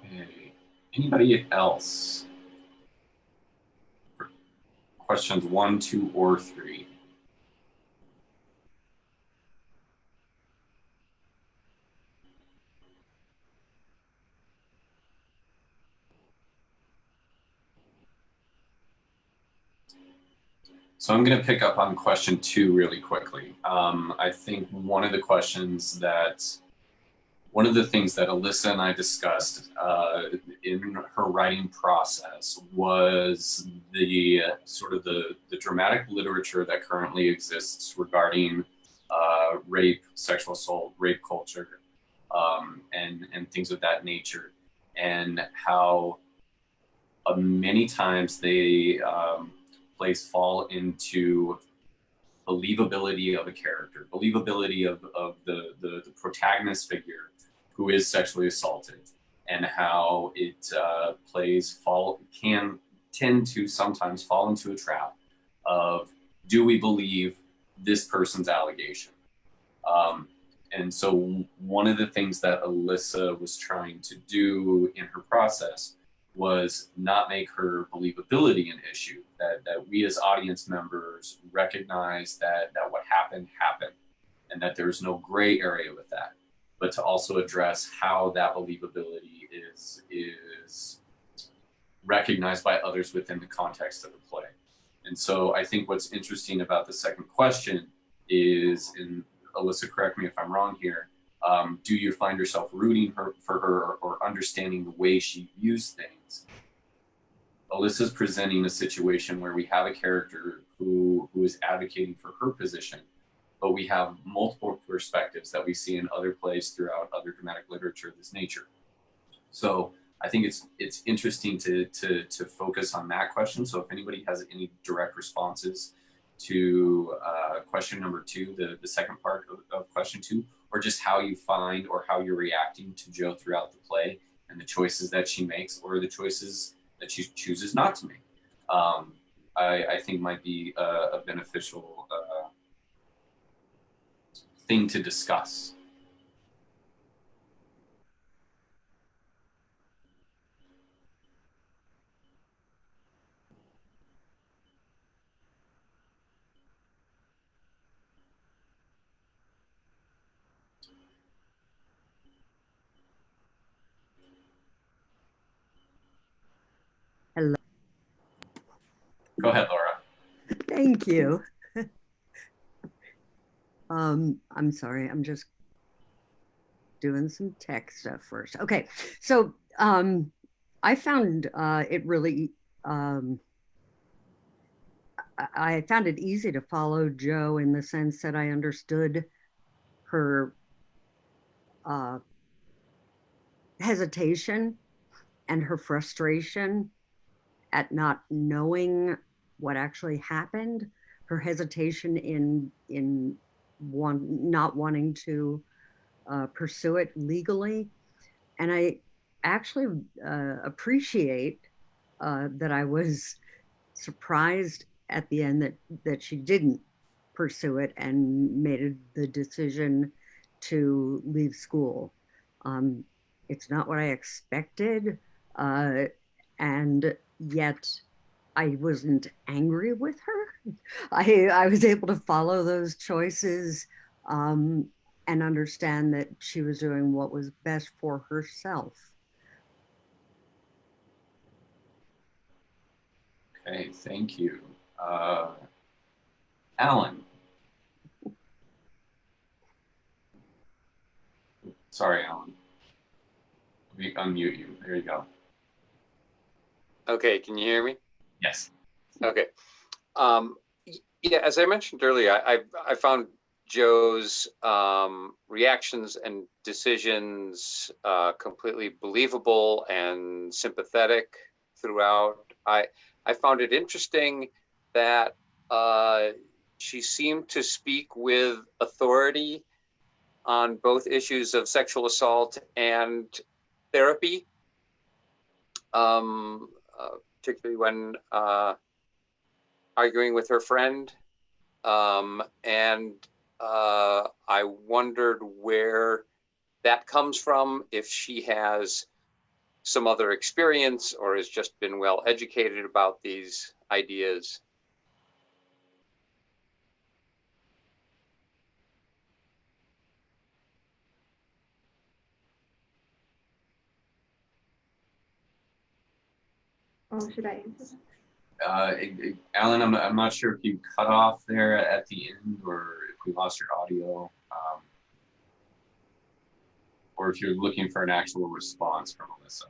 Okay. Anybody else? Questions 1, 2, or 3? So I'm going to pick up on question 2 really quickly. I think one of the things that Alyssa and I discussed in her writing process was the sort of the dramatic literature that currently exists regarding rape, sexual assault, rape culture, and things of that nature, and how many times they plays fall into believability of a character, believability of the protagonist figure who is sexually assaulted, and how it can tend to sometimes fall into a trap of, do we believe this person's allegation? And so one of the things that Alyssa was trying to do in her process was not make her believability an issue, that we as audience members recognize that what happened, and that there's no gray area with that, but to also address how that believability is recognized by others within the context of the play. And so I think what's interesting about the second question is, and Alyssa, correct me if I'm wrong here, do you find yourself rooting for her or understanding the way she views things? Alyssa's presenting a situation where we have a character who is advocating for her position, but we have multiple perspectives that we see in other plays throughout other dramatic literature of this nature. So I think it's interesting to focus on that question. So if anybody has any direct responses to question number 2, the second part of question 2, or just how you find or how you're reacting to Jo throughout the play and the choices that she makes or the choices that she chooses not to make, I think might be a beneficial thing to discuss. Hello. Go ahead, Laura. Thank you. I'm sorry, I'm just doing some tech stuff first. Okay, so I found it really, I found it easy to follow Jo in the sense that I understood her hesitation and her frustration at not knowing what actually happened, her hesitation in not wanting to pursue it legally. And I actually appreciate that I was surprised at the end that she didn't pursue it and made the decision to leave school. It's not what I expected, and yet I wasn't angry with her. I was able to follow those choices and understand that she was doing what was best for herself. Okay, thank you. Alan. Sorry, Alan. Let me unmute you. There you go. Okay, can you hear me? Yes. Okay. Yeah, as I mentioned earlier, I found Jo's reactions and decisions completely believable and sympathetic throughout. I found it interesting that she seemed to speak with authority on both issues of sexual assault and therapy, particularly when arguing with her friend. And I wondered where that comes from, if she has some other experience or has just been well educated about these ideas. Oh, should I answer that? Alan, I'm not sure if you cut off there at the end or if we lost your audio, or if you're looking for an actual response from Alyssa.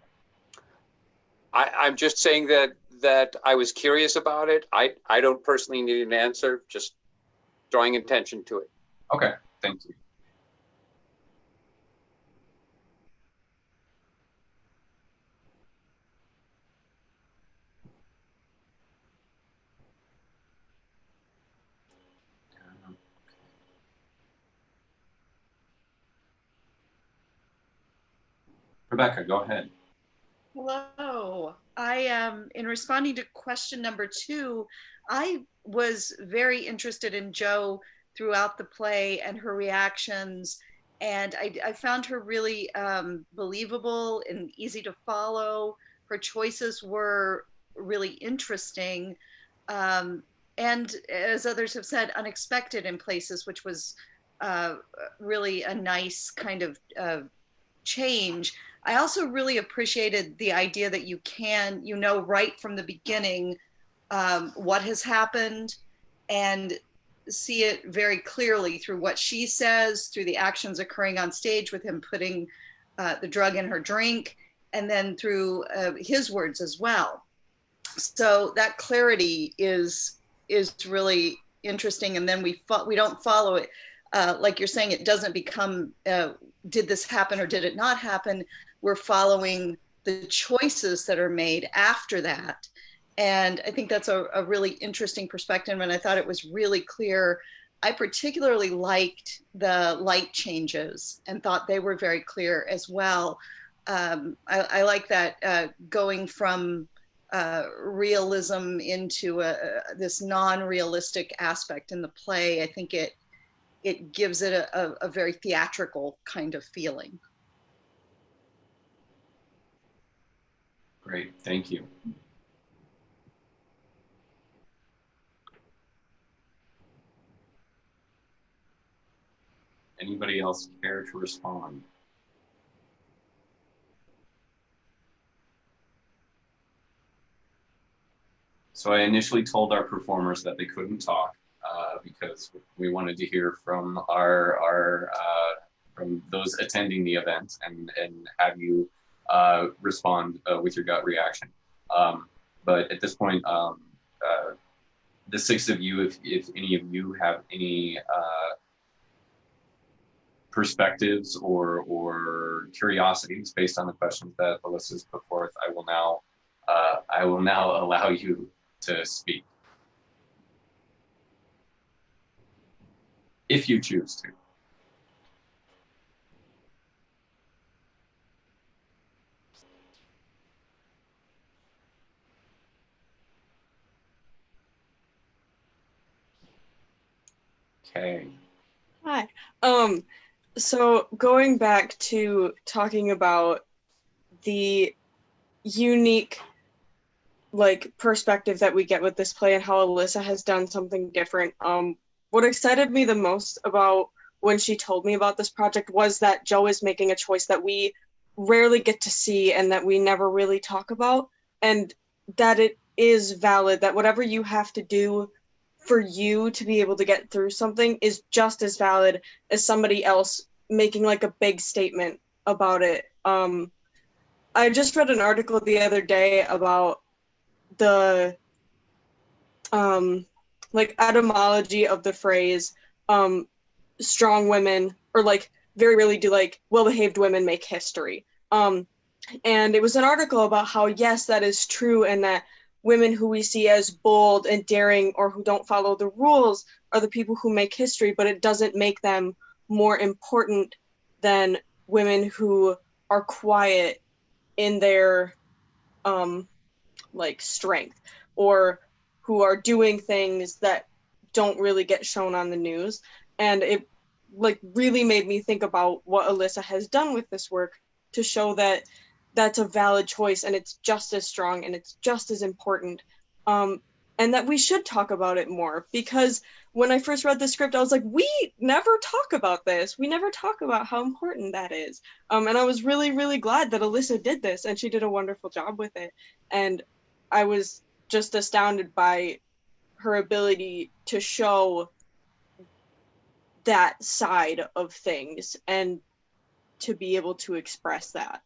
I'm just saying that I was curious about it. I don't personally need an answer, just drawing attention to it. Okay, thank you. Rebecca, go ahead. Hello. In responding to question number 2, I was very interested in Jo throughout the play and her reactions. And I found her really believable and easy to follow. Her choices were really interesting. And as others have said, unexpected in places, which was really a nice kind of change. I also really appreciated the idea that you know right from the beginning what has happened and see it very clearly through what she says, through the actions occurring on stage with him putting the drug in her drink, and then through his words as well. So that clarity is really interesting. And then we don't follow it. Like you're saying, it doesn't become, did this happen or did it not happen? We're following the choices that are made after that. And I think that's a really interesting perspective. And I thought it was really clear. I particularly liked the light changes and thought they were very clear as well. I like that going from realism into this non-realistic aspect in the play. I think it gives it a very theatrical kind of feeling. Great, thank you. Anybody else care to respond? So I initially told our performers that they couldn't talk because we wanted to hear from from those attending the event and have you respond with your gut reaction. But at this point, the 6 of you, if any of you have any perspectives or curiosities based on the questions that Alyssa's put forth, I will now allow you to speak, if you choose to. Okay. Hi. So going back to talking about the unique perspective that we get with this play and how Alyssa has done something different. What excited me the most about when she told me about this project was that Jo is making a choice that we rarely get to see and that we never really talk about, and that it is valid, that whatever you have to do for you to be able to get through something is just as valid as somebody else making a big statement about it. I just read an article the other day about the etymology of the phrase strong women, or very rarely do well-behaved women make history. And it was an article about how, yes, that is true, and that women who we see as bold and daring or who don't follow the rules are the people who make history, but it doesn't make them more important than women who are quiet in their strength, or who are doing things that don't really get shown on the news. And it really made me think about what Alyssa has done with this work to show that that's a valid choice, and it's just as strong and it's just as important, and that we should talk about it more. Because when I first read the script, I was like, we never talk about this. We never talk about how important that is. And I was really, really glad that Alyssa did this, and she did a wonderful job with it. And I was just astounded by her ability to show that side of things and to be able to express that.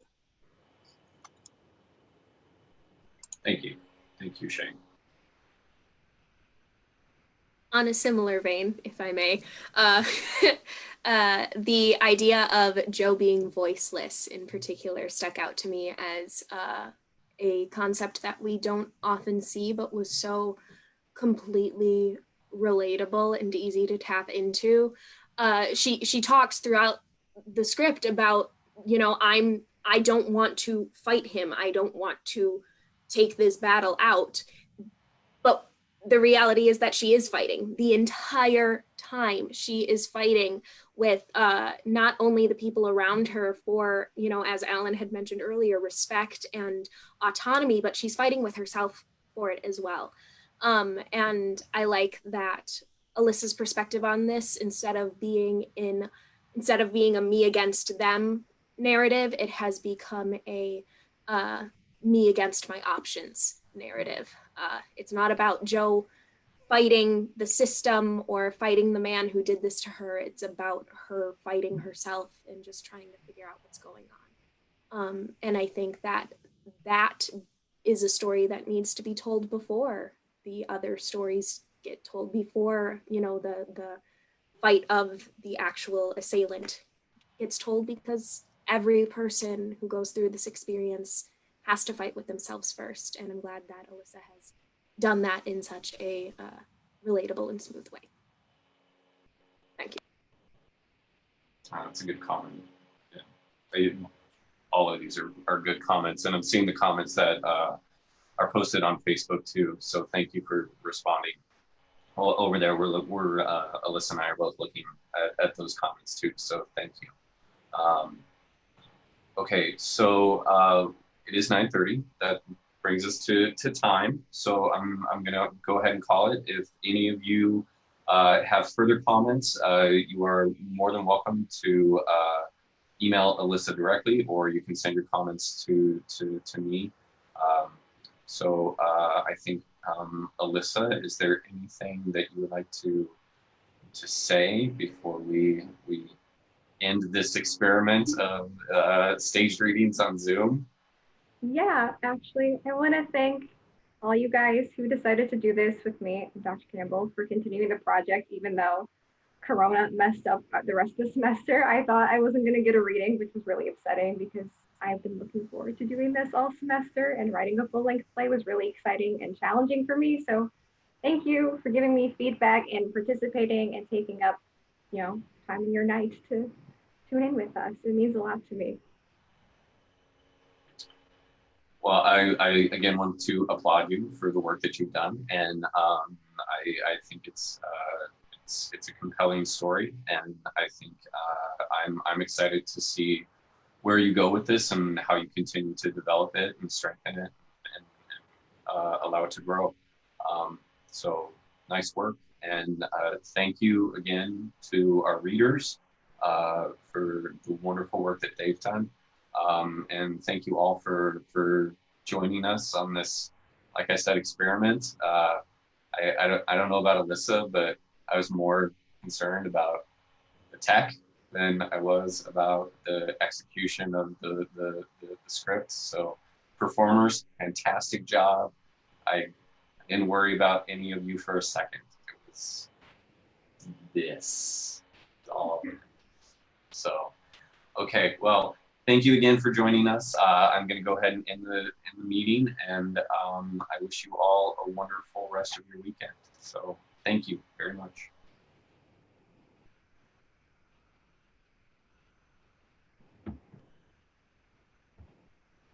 Thank you. Thank you, Shane. On a similar vein, if I may, the idea of Jo being voiceless in particular stuck out to me as a concept that we don't often see, but was so completely relatable and easy to tap into. She talks throughout the script about, I'm I don't want to fight him. I don't want to take this battle out. But the reality is that she is fighting the entire time. She is fighting with not only the people around her for, you know, as Alan had mentioned earlier, respect and autonomy, but she's fighting with herself for it as well. And I like that Alyssa's perspective on this, instead of being a me against them narrative, it has become a me against my options narrative. It's not about Jo fighting the system or fighting the man who did this to her. It's about her fighting herself and just trying to figure out what's going on. And I think that that is a story that needs to be told before the other stories get told, before, you know, the fight of the actual assailant gets told, because every person who goes through this experience has to fight with themselves first. And I'm glad that Alyssa has done that in such a relatable and smooth way. Thank you. That's a good comment. Yeah. All of these are good comments, and I'm seeing the comments that are posted on Facebook too. So thank you for responding. Well, over there, we're Alyssa and I are both looking at those comments too. So thank you. Okay, so it is 9:30. That brings us to time. So I'm gonna go ahead and call it. If any of you have further comments, you are more than welcome to email Alyssa directly, or you can send your comments to me. So I think, Alyssa, is there anything that you would like to say before we end this experiment of staged readings on Zoom? Yeah, actually, I want to thank all you guys who decided to do this with me and Dr. Campbell for continuing the project, even though Corona messed up the rest of the semester. I thought I wasn't going to get a reading, which was really upsetting because I've been looking forward to doing this all semester, and writing a full-length play was really exciting and challenging for me. So thank you for giving me feedback and participating and taking up, you know, time in your night to tune in with us. It means a lot to me. Well, I again want to applaud you for the work that you've done, and I think it's a compelling story, and I think I'm excited to see where you go with this and how you continue to develop it and strengthen it and allow it to grow. So nice work, and thank you again to our readers for the wonderful work that they've done. And thank you all for joining us on this, like I said, experiment. I don't know about Alyssa, but I was more concerned about the tech than I was about the execution of the script. So performers, fantastic job. I didn't worry about any of you for a second. It was this all. So, okay, well, thank you again for joining us. I'm going to go ahead and end the meeting, and I wish you all a wonderful rest of your weekend. So thank you very much.